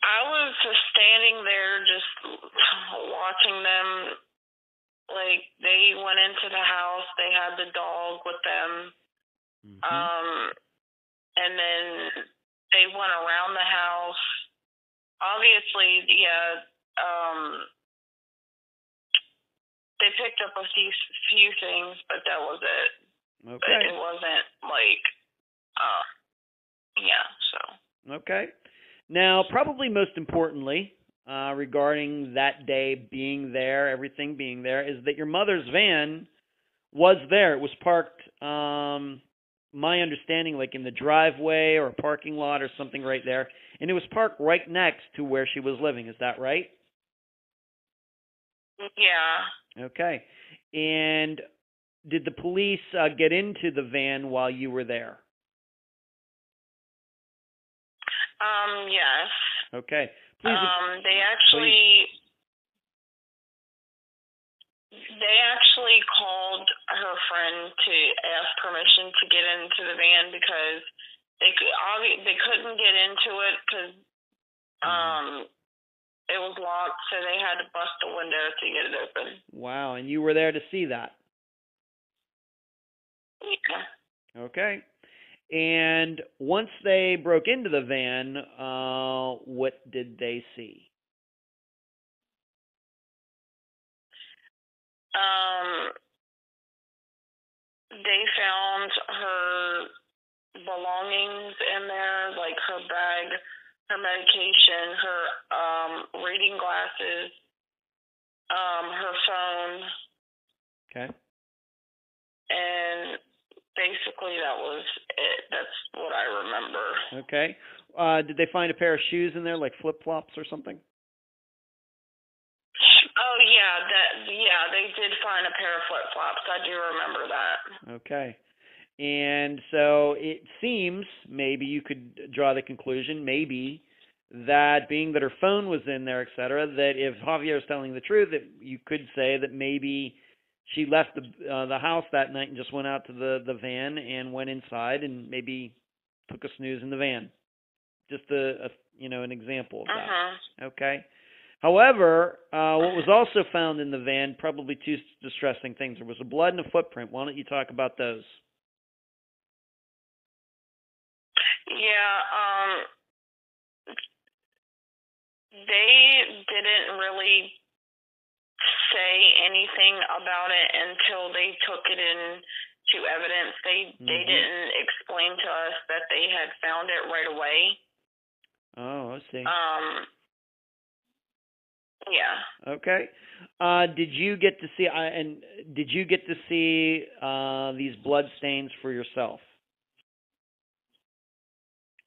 Speaker 2: I was just standing there, just watching them. Like, they went into the house. They had the dog with them. And then they went around the house. Obviously, they picked up a few things, but that was it.
Speaker 1: Okay.
Speaker 2: But it wasn't like, so.
Speaker 1: Okay. Now, probably most importantly, regarding that day being there, everything being there, is that your mother's van was there. It was parked, my understanding, like in the driveway or a parking lot or something right there. And it was parked right next to where she was living. Is that right?
Speaker 2: Yeah.
Speaker 1: Okay. And did the police get into the van while you were there?
Speaker 2: Yes.
Speaker 1: Okay. Please.
Speaker 2: They actually called her friend to ask permission to get into the van because they couldn't get into it because it was locked, so they had to bust the window to get it open.
Speaker 1: Wow, and you were there to see that?
Speaker 2: Yeah.
Speaker 1: Okay. And once they broke into the van, what did they see?
Speaker 2: They found her belongings in there, like her bag, her medication, her reading glasses, her phone.
Speaker 1: Okay.
Speaker 2: And basically that was it. That's what I remember.
Speaker 1: Okay. Did they find a pair of shoes in there, like flip-flops or something?
Speaker 2: Oh, yeah, they did find a pair of flip-flops. I do remember that.
Speaker 1: Okay. And so it seems, maybe you could draw the conclusion, maybe, that being that her phone was in there, etc., that if Javier is telling the truth, that you could say that maybe she left the house that night and just went out to the van and went inside and maybe took a snooze in the van. Just an example of that. Okay. However, what was also found in the van, probably two distressing things. There was a blood and a footprint. Why don't you talk about those?
Speaker 2: Yeah, they didn't really say anything about it until they took it into evidence. They didn't explain to us that they had found it right away.
Speaker 1: Oh, I see.
Speaker 2: Yeah.
Speaker 1: Okay. Did you get to see these blood stains for yourself?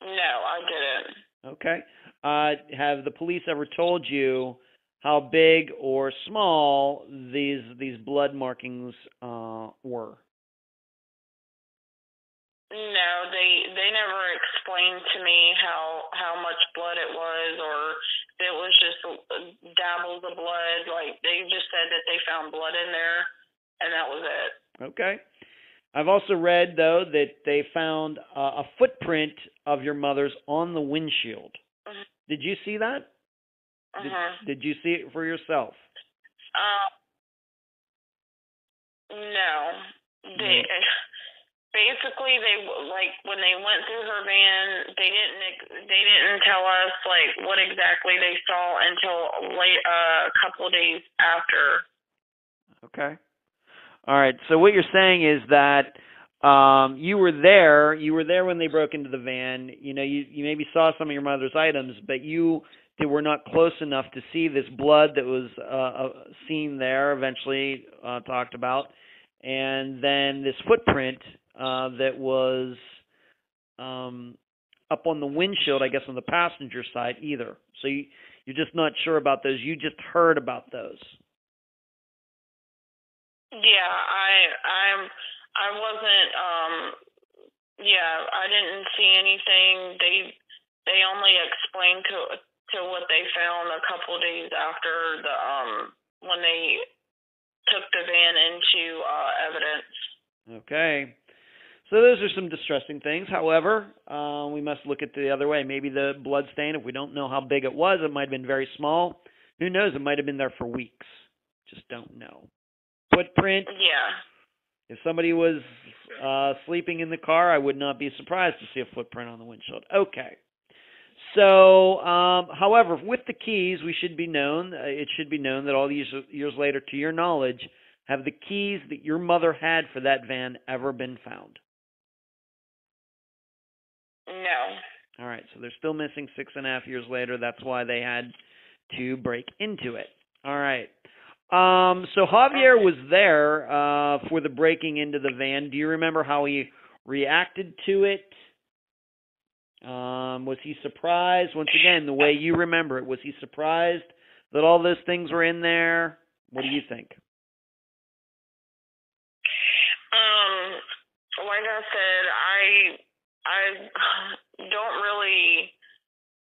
Speaker 2: No, I didn't.
Speaker 1: Okay. Have the police ever told you how big or small these blood markings were?
Speaker 2: No, they never explained to me how much blood it was, or if it was just dabbles of blood. Like, they just said that they found blood in there, and that was it.
Speaker 1: Okay. I've also read, though, that they found a footprint of your mother's on the windshield. Did you see that? Did you see it for yourself?
Speaker 2: No. Basically, when they went through her van, they didn't tell us what exactly they saw until a couple of days after.
Speaker 1: Okay. All right. So what you're saying is that you were there. You were there when they broke into the van. You maybe saw some of your mother's items, but they were not close enough to see this blood that was seen there. Eventually talked about, and then this footprint that was up on the windshield, I guess, on the passenger side either. So you're just not sure about those. You just heard about those.
Speaker 2: Yeah, I wasn't. I didn't see anything. They only explained to what they found a couple days after when they took the van into evidence.
Speaker 1: Okay. So those are some distressing things. However, we must look at the other way. Maybe the blood stain, if we don't know how big it was, it might have been very small. Who knows? It might have been there for weeks. Just don't know. Footprint.
Speaker 2: Yeah.
Speaker 1: If somebody was sleeping in the car, I would not be surprised to see a footprint on the windshield. Okay. So, however, with the keys, it should be known that all these years later, to your knowledge, have the keys that your mother had for that van ever been found?
Speaker 2: No.
Speaker 1: All right, so they're still missing 6.5 years later. That's why they had to break into it. All right. So Javier was there for the breaking into the van. Do you remember how he reacted to it? Was he surprised? Once again, the way you remember it, was he surprised that all those things were in there? What do you think?
Speaker 2: Like I said, I don't really,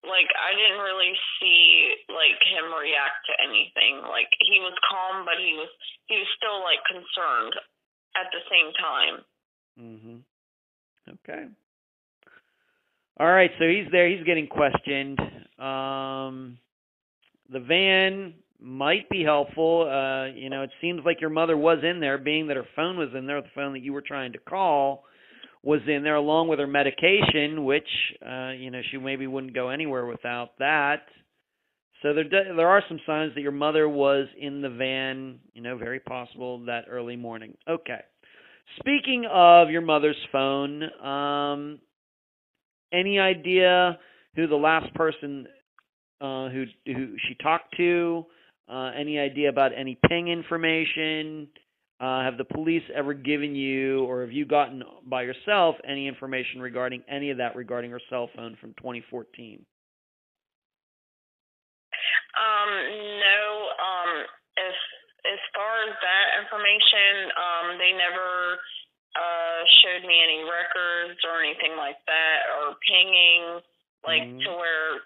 Speaker 2: I didn't really see, him react to anything. He was calm, but he was still, concerned at the same time.
Speaker 1: Mm-hmm. Okay. All right, so he's there. He's getting questioned. The van might be helpful. It seems like your mother was in there, being that her phone was in there. The phone that you were trying to call was in there, along with her medication, which, she maybe wouldn't go anywhere without that. So there are some signs that your mother was in the van, very possible that early morning. Okay. Speaking of your mother's phone, any idea who the last person who she talked to? Any idea about any ping information? Have the police ever given you, or have you gotten by yourself, any information regarding any of that regarding her cell phone from 2014?
Speaker 2: No. As far as that information, they never showed me any records or anything like that, or pinging, to where,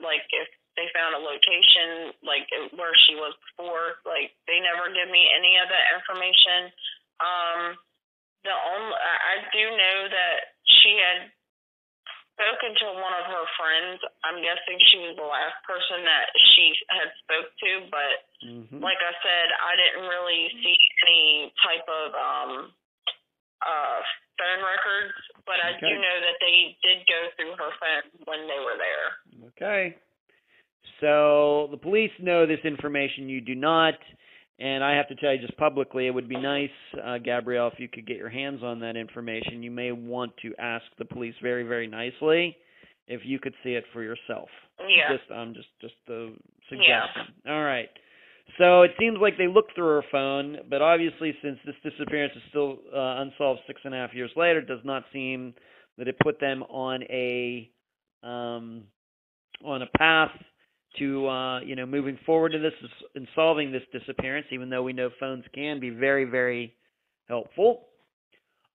Speaker 2: they found a location, like, where she was before. Like, they never give me any of that information. I do know that she had spoken to one of her friends. I'm guessing she was the last person that she had spoke to, but like I said, I didn't really see any type of phone records, but I do know that they did go through her phone when they were there.
Speaker 1: Okay. So the police know this information, you do not. And I have to tell you just publicly, it would be nice, Gabrielle, if you could get your hands on that information. You may want to ask the police very, very nicely if you could see it for yourself.
Speaker 2: Yeah.
Speaker 1: Just a suggestion. Yeah. All right. So it seems like they looked through her phone, but obviously since this disappearance is still unsolved 6.5 years later, it does not seem that it put them on a path to moving forward to this and solving this disappearance, even though we know phones can be very, very helpful.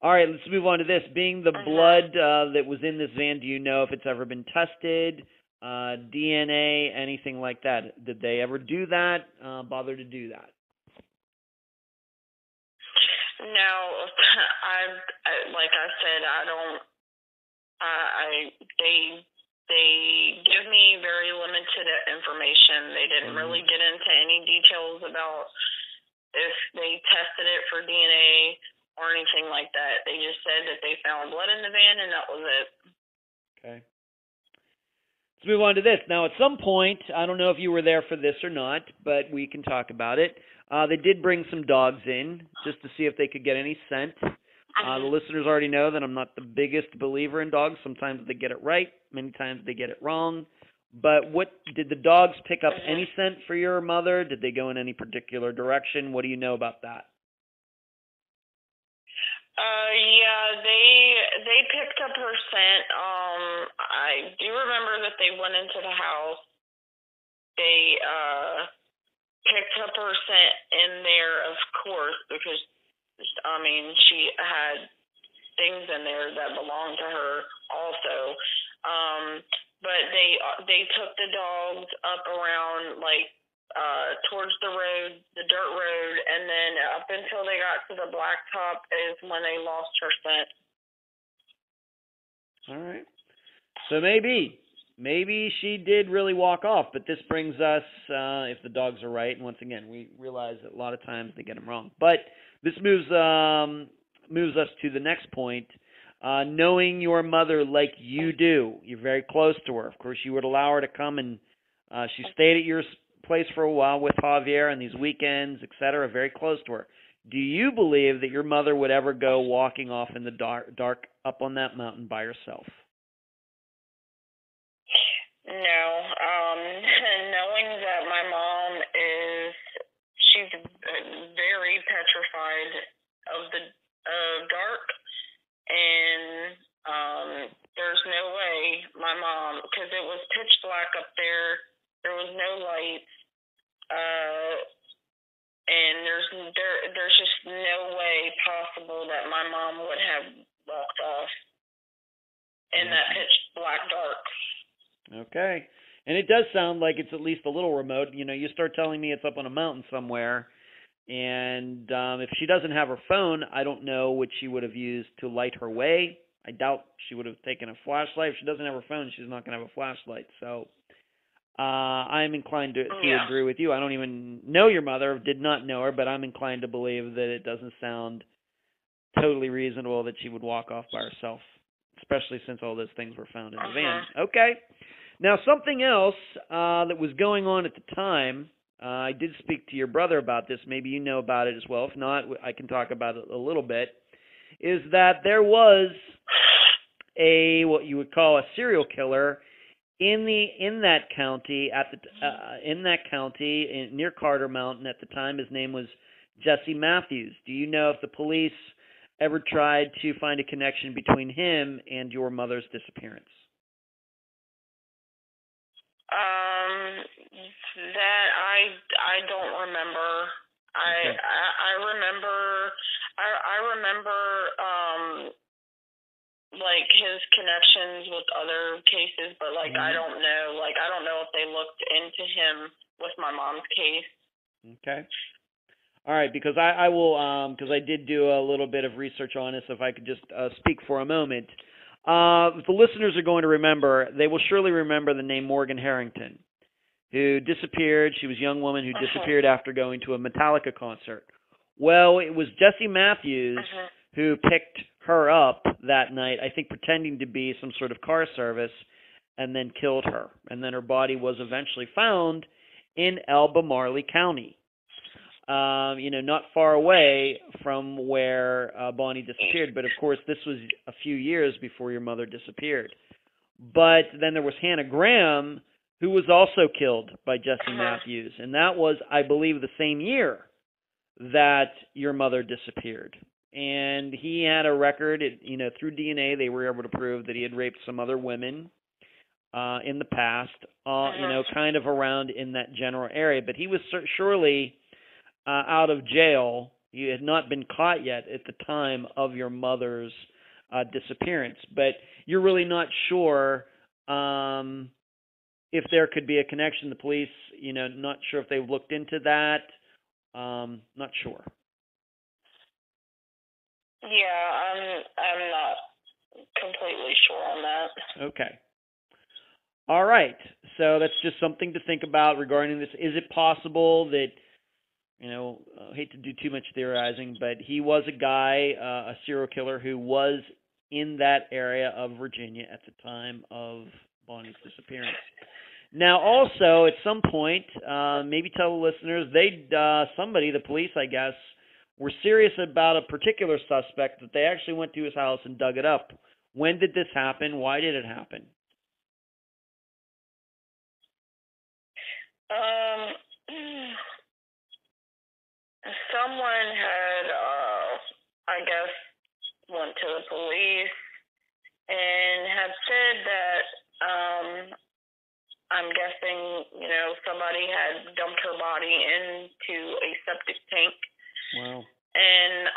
Speaker 1: All right, let's move on to this. Being the blood that was in this van, do you know if it's ever been tested, DNA, anything like that? Did they ever do that, bother to do that?
Speaker 2: No, like I said, I don't, they give me very limited information. They didn't really get into any details about if they tested it for DNA or anything like that. They just said that they found blood in the van, and that was it. Okay.
Speaker 1: Let's move on to this. Now, at some point, I don't know if you were there for this or not, but we can talk about it. They did bring some dogs in just to see if they could get any scent. The listeners already know that I'm not the biggest believer in dogs. Sometimes they get it right. Many times they get it wrong. But did the dogs pick up any scent for your mother? Did they go in any particular direction? What do you know about that?
Speaker 2: Yeah, they picked up her scent. I do remember that they went into the house. They picked up her scent in there, of course, because she had things in there that belonged to her also. But they took the dogs up around, towards the road, the dirt road, and then up until they got to the blacktop is when they lost her scent.
Speaker 1: All right. So maybe she did really walk off, but this brings us, if the dogs are right, and once again, we realize that a lot of times they get them wrong. But this moves us to the next point. Knowing your mother like you do, you're very close to her. Of course, you would allow her to come, and she stayed at your place for a while with Javier on these weekends, etc., very close to her. Do you believe that your mother would ever go walking off in the dark up on that mountain by herself?
Speaker 2: No. Knowing that my mom she's very petrified of the dark, and there's no way my mom, because it was pitch black up there, there was no lights, and there's just no way possible that my mom would have walked off in that pitch black dark.
Speaker 1: Okay. And it does sound like it's at least a little remote. You start telling me it's up on a mountain somewhere, and if she doesn't have her phone, I don't know what she would have used to light her way. I doubt she would have taken a flashlight. If she doesn't have her phone, she's not going to have a flashlight. So I'm inclined to agree with you. I don't even know your mother, did not know her, but I'm inclined to believe that it doesn't sound totally reasonable that she would walk off by herself, especially since all those things were found in the van. Okay. Now, something else that was going on at the time, I did speak to your brother about this. Maybe you know about it as well. If not, I can talk about it a little bit, is that there was what you would call a serial killer in that county near Carter Mountain at the time. His name was Jesse Matthews. Do you know if the police ever tried to find a connection between him and your mother's disappearance?
Speaker 2: That I don't remember.
Speaker 1: Okay.
Speaker 2: I remember like his connections with other cases, but like I don't know. Like I don't know if they looked into him with my mom's case.
Speaker 1: Okay. All right, because I will, because I did do a little bit of research on this, if I could just speak for a moment. If the listeners are going to remember, they will surely remember the name Morgan Harrington, who disappeared. She was a young woman who disappeared after going to a Metallica concert. Well, it was Jesse Matthews who picked her up that night, I think pretending to be some sort of car service, and then killed her. And then her body was eventually found in Albemarle County. Not far away from where Bonnie disappeared. But, of course, this was a few years before your mother disappeared. But then there was Hannah Graham, who was also killed by Jesse Matthews. And that was, I believe, the same year that your mother disappeared. And he had a record, through DNA, they were able to prove that he had raped some other women in the past, kind of around in that general area. But he was surely out of jail. He had not been caught yet at the time of your mother's disappearance. But you're really not sure if there could be a connection. The police, not sure if they've looked into that. Not sure.
Speaker 2: Yeah, I'm not completely sure on that.
Speaker 1: Okay. All right. So that's just something to think about regarding this. Is it possible that, I hate to do too much theorizing, but he was a guy, a serial killer who was in that area of Virginia at the time of Bonnie's disappearance. Now, also, at some point, maybe tell the listeners, somebody, the police, I guess, were serious about a particular suspect that they actually went to his house and dug it up. When did this happen? Why did it happen?
Speaker 2: Someone had, I guess, went to the police and had said that, I'm guessing, somebody had dumped her body into a septic tank.
Speaker 1: Wow.
Speaker 2: And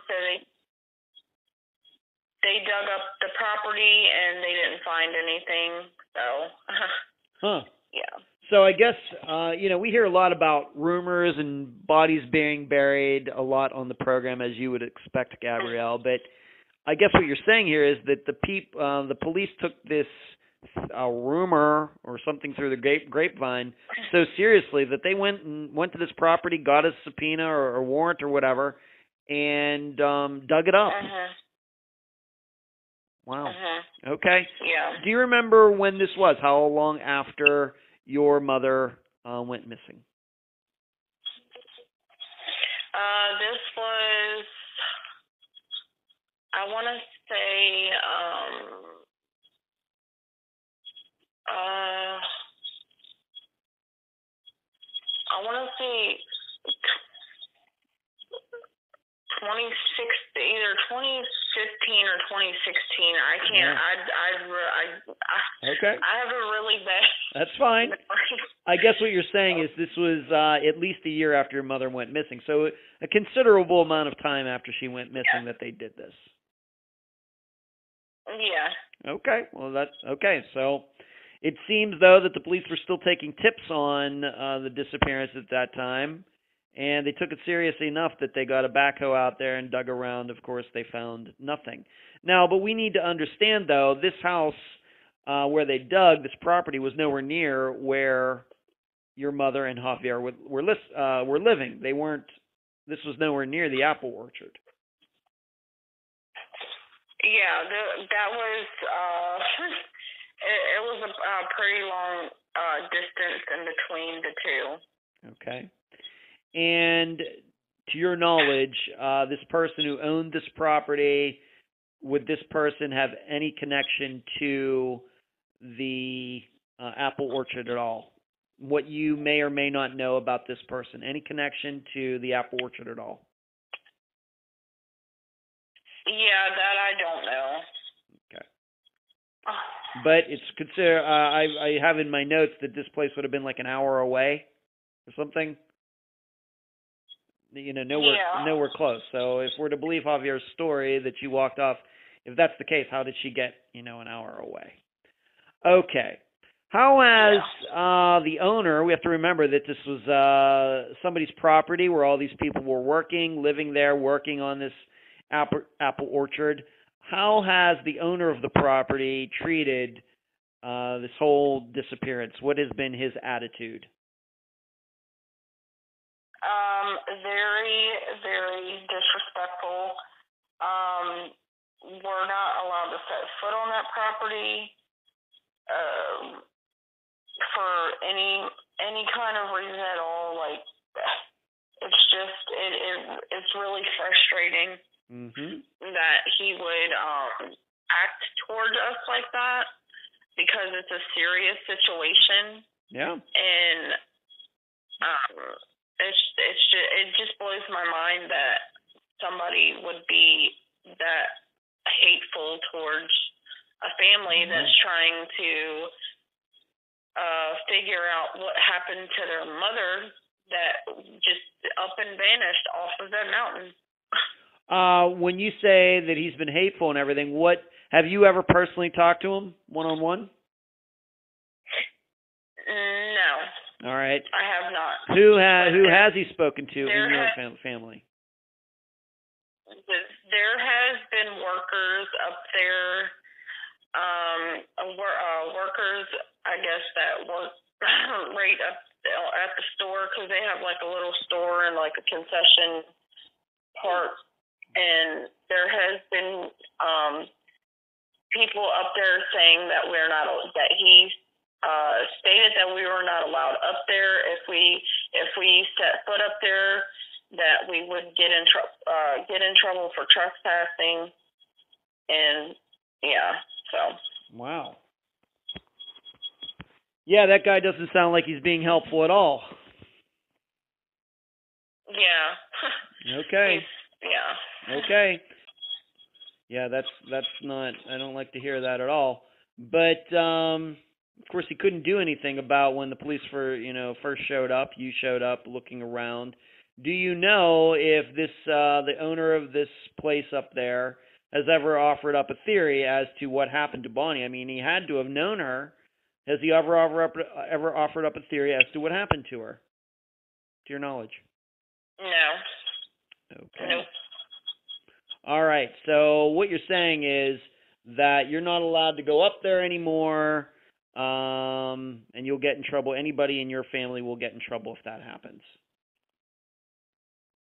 Speaker 2: so they dug up the property and they didn't find anything. So, yeah.
Speaker 1: So I guess, we hear a lot about rumors and bodies being buried a lot on the program, as you would expect, Gabrielle. But I guess what you're saying here is that the police took this rumor or something through the grapevine so seriously that they went to this property, got a subpoena or warrant or whatever, and dug it up. Wow. Okay.
Speaker 2: Yeah.
Speaker 1: Do you remember when this was? How long after your mother went missing?
Speaker 2: This was, I want to say, I want to say either 2015 or 2016. I can't.
Speaker 1: Okay.
Speaker 2: I have a really bad.
Speaker 1: That's fine. I guess what you're saying is this was at least a year after your mother went missing, so a considerable amount of time after she went missing that they did this.
Speaker 2: Yeah.
Speaker 1: Okay. Well, that's okay. So it seems, though, that the police were still taking tips on the disappearance at that time, and they took it seriously enough that they got a backhoe out there and dug around. Of course, they found nothing. Now, but we need to understand, though, this house where they dug, this property, was nowhere near where your mother and Javier were living. They weren't. This was nowhere near the apple orchard.
Speaker 2: Yeah, that was. It was a pretty long distance in between the two.
Speaker 1: Okay. And to your knowledge, this person who owned this property, would this person have any connection to the apple orchard at all? What you may or may not know about this person? Any connection to the apple orchard at all?
Speaker 2: Yeah, that I don't know.
Speaker 1: Okay. But it's consider. I have in my notes that this place would have been like an hour away or something. Nowhere close. So if we're to believe Javier's story that you walked off if that's the case, how did she get, an hour away? Okay. How has the owner, we have to remember that this was somebody's property where all these people were living there, working on this apple orchard. How has the owner of the property treated this whole disappearance? What has been his attitude?
Speaker 2: Very, very disrespectful. We're not allowed to set foot on that property for any kind of reason at all. Like, it's just it's really frustrating that he would act towards us like that, because it's a serious situation.
Speaker 1: Yeah.
Speaker 2: And it just blows my mind that somebody would be that hateful towards a family that's trying to figure out what happened to their mother that just up and vanished off of that mountain.
Speaker 1: When you say that he's been hateful and everything, what have you ever personally talked to him one-on-one?
Speaker 2: No.
Speaker 1: All right.
Speaker 2: I have not.
Speaker 1: Who has he spoken to in your family?
Speaker 2: There has been workers up there, workers, I guess, that work right up at the store, because they have like a little store and like a concession part, and there has been people up there saying that that he stated that we were not allowed up there. If we set foot up there, that we would get in trouble for trespassing, and so.
Speaker 1: Wow. Yeah, that guy doesn't sound like he's being helpful at all.
Speaker 2: Yeah.
Speaker 1: Okay.
Speaker 2: Yeah.
Speaker 1: Okay. Yeah, that's not. I don't like to hear that at all. But of course, he couldn't do anything about when the police first showed up. You showed up looking around. Do you know if the owner of this place up there has ever offered up a theory as to what happened to Bonnie? I mean, he had to have known her. Has he ever offered up a theory as to what happened to her, to your knowledge?
Speaker 2: No.
Speaker 1: Okay.
Speaker 2: Nope.
Speaker 1: All right. So what you're saying is that you're not allowed to go up there anymore, and you'll get in trouble. Anybody in your family will get in trouble if that happens.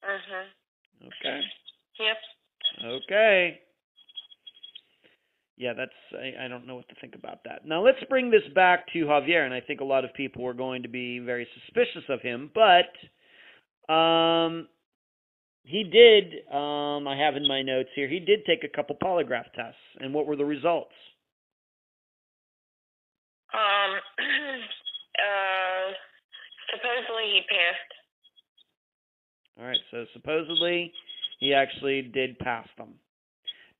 Speaker 1: Okay.
Speaker 2: Yep.
Speaker 1: Okay. Yeah, I don't know what to think about that. Now let's bring this back to Javier, and I think a lot of people are going to be very suspicious of him, but he did, I have in my notes here, he did take a couple polygraph tests, and what were the results?
Speaker 2: Supposedly he passed.
Speaker 1: All right, so supposedly he actually did pass them.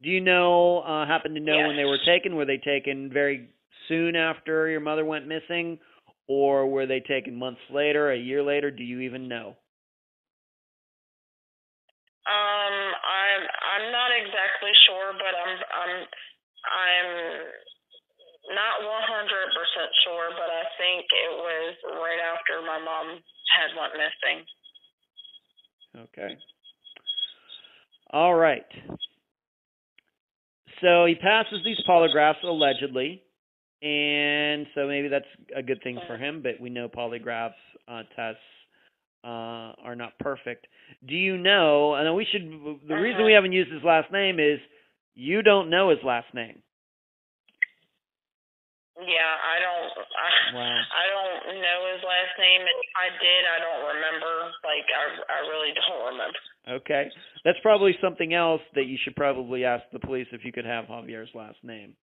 Speaker 1: Do you happen to know
Speaker 2: Yes.
Speaker 1: when they were taken? Were they taken very soon after your mother went missing, or were they taken months later, a year later? Do you even know?
Speaker 2: I'm not exactly sure, but I'm not 100% sure, but I think it was right after my mom had went missing.
Speaker 1: Okay. All right. So he passes these polygraphs allegedly, and so maybe that's a good thing for him, but we know polygraph tests are not perfect. Do you know, and the reason we haven't used his last name is you don't know his last name.
Speaker 2: Yeah, I don't know his last name. If I did, I don't remember. Like, I really don't remember.
Speaker 1: Okay. That's probably something else that you should probably ask the police if you could have Javier's last name.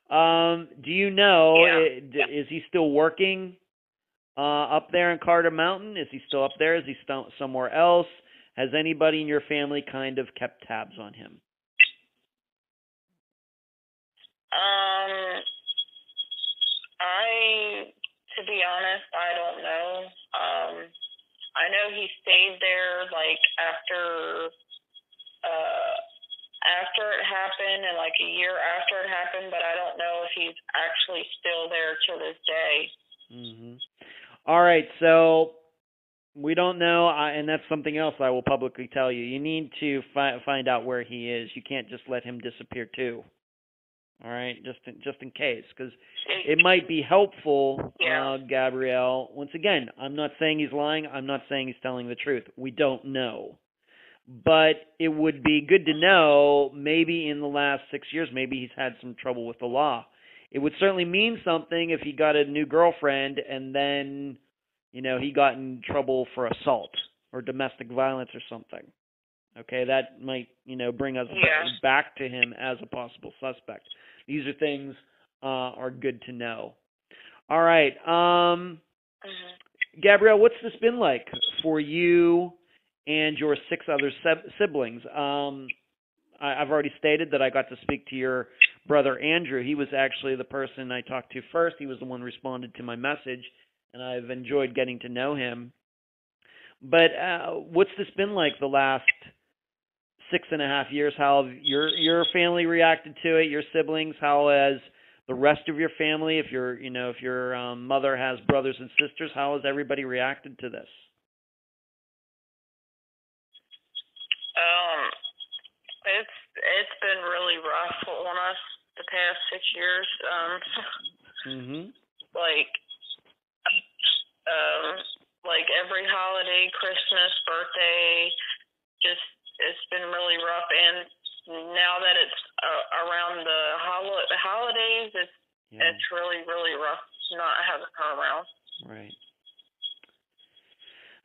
Speaker 1: Do you know, is he still working up there in Carter Mountain? Is he still up there? Is he still somewhere else? Has anybody in your family kind of kept tabs on him?
Speaker 2: To be honest, I don't know. I know he stayed there, like, after it happened, and like a year after it happened, but I don't know if he's actually still there to this day.
Speaker 1: Mm-hmm. All right, so we don't know, and that's something else I will publicly tell you. You need to find out where he is. You can't just let him disappear too. All right, just in case, because it might be helpful, Gabrielle. Once again, I'm not saying he's lying. I'm not saying he's telling the truth. We don't know. But it would be good to know, maybe in the last 6 years, maybe he's had some trouble with the law. It would certainly mean something if he got a new girlfriend and then, he got in trouble for assault or domestic violence or something. Okay, that might, bring us back to him as a possible suspect. These are things are good to know. All right. Gabrielle, what's this been like for you and your 6 other siblings? I've already stated that I got to speak to your brother Andrew. He was actually the person I talked to first. He was the one who responded to my message, and I've enjoyed getting to know him. But what's this been like the last 6.5 years? How have your family reacted to it? Your siblings? How has the rest of your family? If your mother has brothers and sisters, how has everybody reacted to this?
Speaker 2: It's been really rough on us the past 6 years. Like every holiday, Christmas, birthday, it's been really rough. And now that it's around the holidays, it's really, really rough not having her around.
Speaker 1: Right.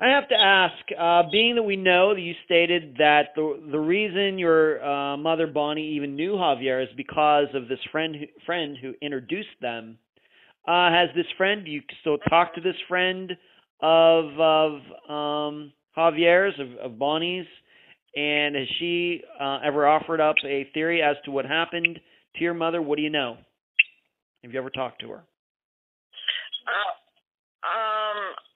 Speaker 1: I have to ask, being that we know that you stated that the reason your mother, Bonnie, even knew Javier is because of this friend who introduced them. Has this friend, do you still talk to this friend of Javier's, of Bonnie's, and has she ever offered up a theory as to what happened to your mother? What do you know? Have you ever talked to her?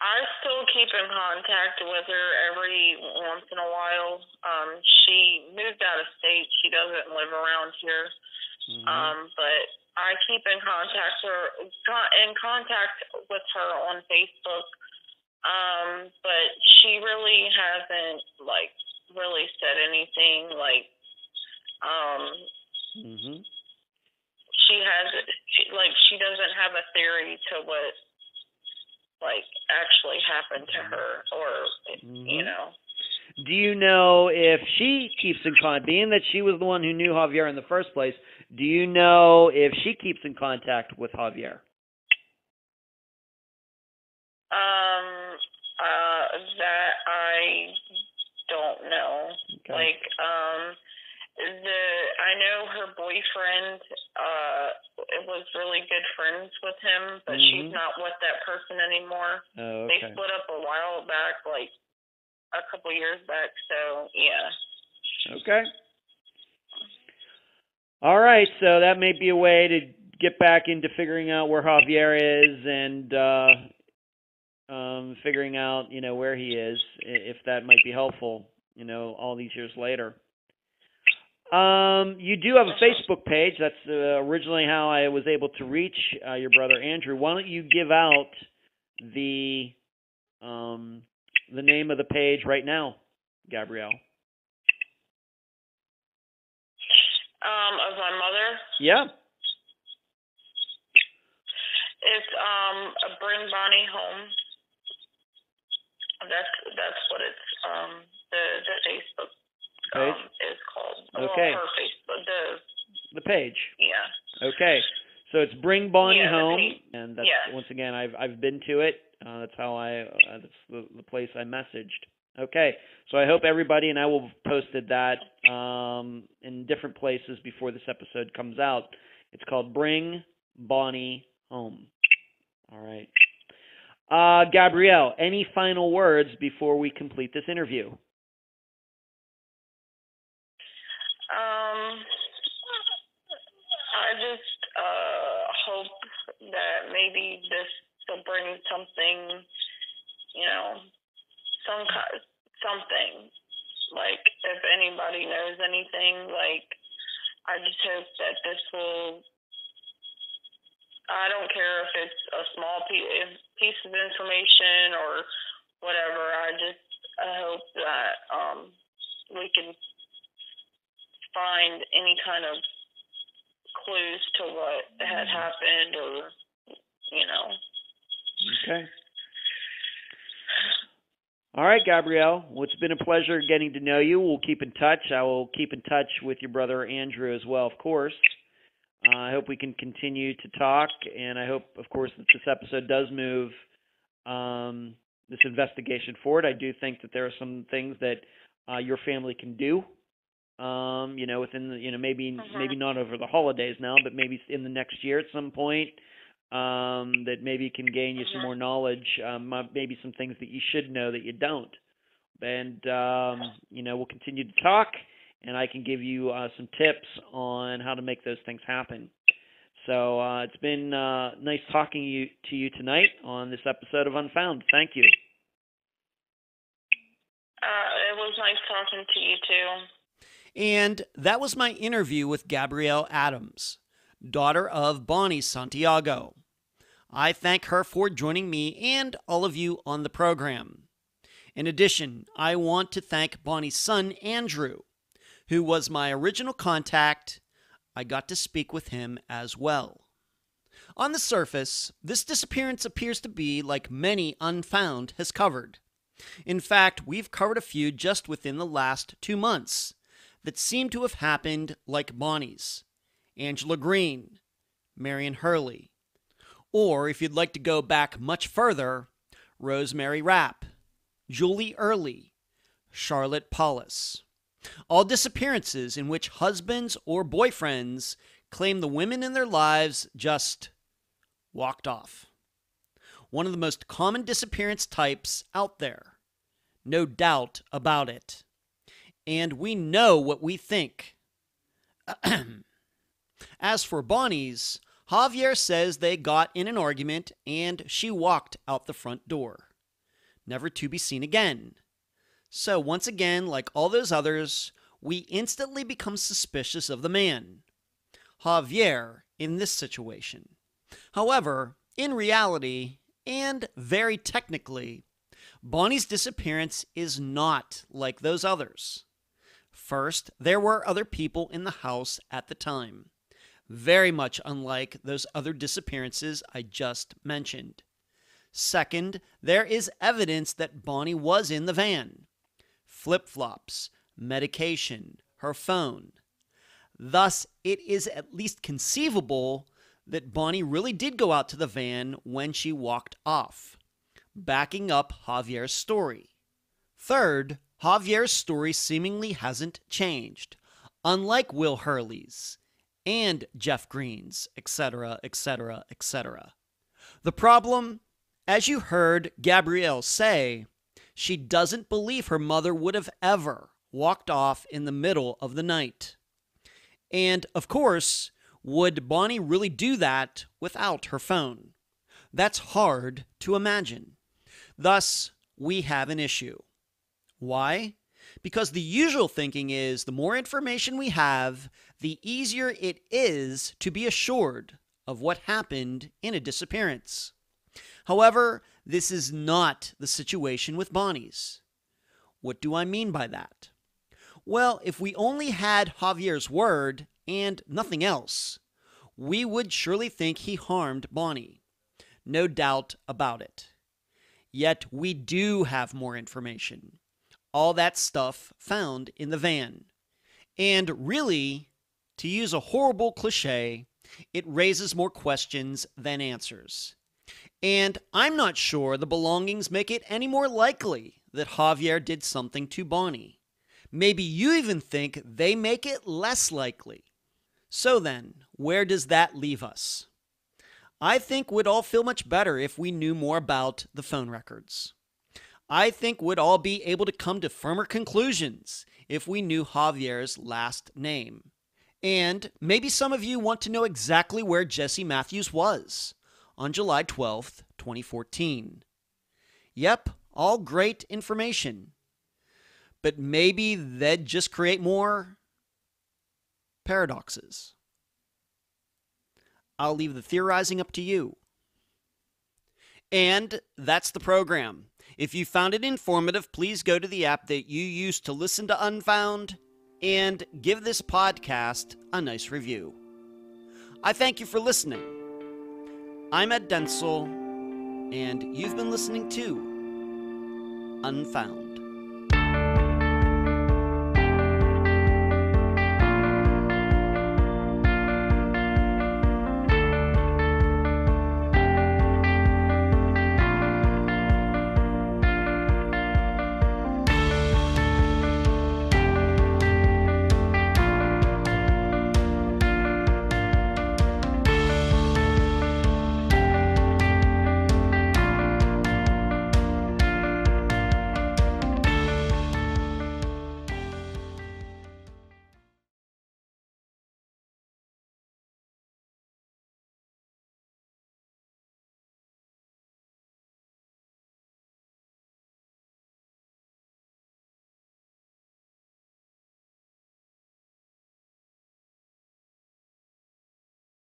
Speaker 2: I still keep in contact with her every once in a while. She moved out of state. She doesn't live around here. But I keep in contact with her on Facebook. But she really hasn't really said anything she doesn't have a theory to what actually happened to her, or
Speaker 1: Do you know if she keeps in contact, being that she was the one who knew Javier in the first place, do you know if she keeps in contact with Javier?
Speaker 2: That I don't know.
Speaker 1: Okay.
Speaker 2: I know her boyfriend was really good friends with him, but she's not with that person anymore.
Speaker 1: Oh, okay.
Speaker 2: They split up a while back, a couple years back, so yeah.
Speaker 1: Okay. All right, so that may be a way to get back into figuring out where Javier is and figuring out, where he is, if that might be helpful, all these years later. You do have a Facebook page. That's originally how I was able to reach your brother Andrew. Why don't you give out the name of the page right now, Gabrielle?
Speaker 2: Of my mother?
Speaker 1: Yeah.
Speaker 2: It's Bring Bonnie Home. That's what it's the Facebook
Speaker 1: page
Speaker 2: is called.
Speaker 1: Okay.
Speaker 2: Well, her Facebook, the
Speaker 1: page.
Speaker 2: Yeah.
Speaker 1: Okay. So it's Bring Bonnie Home, and that's once again I've been to it. That's how that's the place I messaged. Okay. So I hope everybody, and I will have posted that in different places before this episode comes out. It's called Bring Bonnie Home. All right. Gabrielle, any final words before we complete this interview?
Speaker 2: I just hope that maybe this will bring something, something. If anybody knows anything, I just hope that this will, I don't care if it's a small piece of information or whatever. I hope that we can find any kind of clues to what had happened, or, you know.
Speaker 1: Okay. All right, Gabrielle. Well, it's been a pleasure getting to know you. We'll keep in touch. I will keep in touch with your brother Andrew as well, of course. I hope we can continue to talk, and I hope, of course, that this episode does move this investigation forward. I do think that there are some things that your family can do. Within the, maybe not over the holidays now, but maybe in the next year at some point, that maybe can gain you some more knowledge, maybe some things that you should know that you don't. And, we'll continue to talk, and I can give you some tips on how to make those things happen. So it's been nice talking to you tonight on this episode of Unfound. Thank you.
Speaker 2: It was nice talking to you, too.
Speaker 1: And that was my interview with Gabrielle Adams, daughter of Bonnie Santiago. I thank her for joining me and all of you on the program. In addition, I want to thank Bonnie's son, Andrew, who was my original contact. I got to speak with him as well. On the surface, this disappearance appears to be like many Unfound has covered. In fact, we've covered a few just within the last 2 months that seem to have happened like Bonnie's, Angela Green, Marion Hurley, or if you'd like to go back much further, Rosemary Rapp, Julie Early, Charlotte Paulus. All disappearances in which husbands or boyfriends claim the women in their lives just walked off. One of the most common disappearance types out there. No doubt about it. And we know what we think. As for Bonnie's, Javier says they got in an argument and she walked out the front door, never to be seen again. So once again, like all those others, we instantly become suspicious of the man, Javier, in this situation. However, in reality, and very technically, Bonnie's disappearance is not like those others. First, there were other people in the house at the time, very much unlike those other disappearances I just mentioned. Second, there is evidence that Bonnie was in the van. Flip-flops, medication, her phone. Thus, it is at least conceivable that Bonnie really did go out to the van when she walked off, backing up Javier's story. Third, Javier's story seemingly hasn't changed, unlike Will Hurley's and Jeff Green's, etc., etc., etc. The problem, as you heard Gabrielle say, she doesn't believe her mother would have ever walked off in the middle of the night. And, of course, would Bonnie really do that without her phone? That's hard to imagine. Thus, we have an issue. Why? Because the usual thinking is the more information we have, the easier it is to be assured of what happened in a disappearance. However, this is not the situation with Bonnie's. What do I mean by that? Well, if we only had Javier's word and nothing else, we would surely think he harmed Bonnie. No doubt about it. Yet we do have more information. All that stuff found in the van. And really, to use a horrible cliche, it raises more questions than answers. And I'm not sure the belongings make it any more likely that Javier did something to Bonnie. Maybe you even think they make it less likely. So then, where does that leave us? I think we'd all feel much better if we knew more about the phone records. I think we'd all be able to come to firmer conclusions if we knew Javier's last name. And maybe some of you want to know exactly where Jesse Matthews was on July 12th, 2014. Yep, all great information. But maybe they'd just create more paradoxes. I'll leave the theorizing up to you. And that's the program. If you found it informative, please go to the app that you use to listen to Unfound and give this podcast a nice review. I thank you for listening. I'm Ed Densel, and you've been listening to Unfound.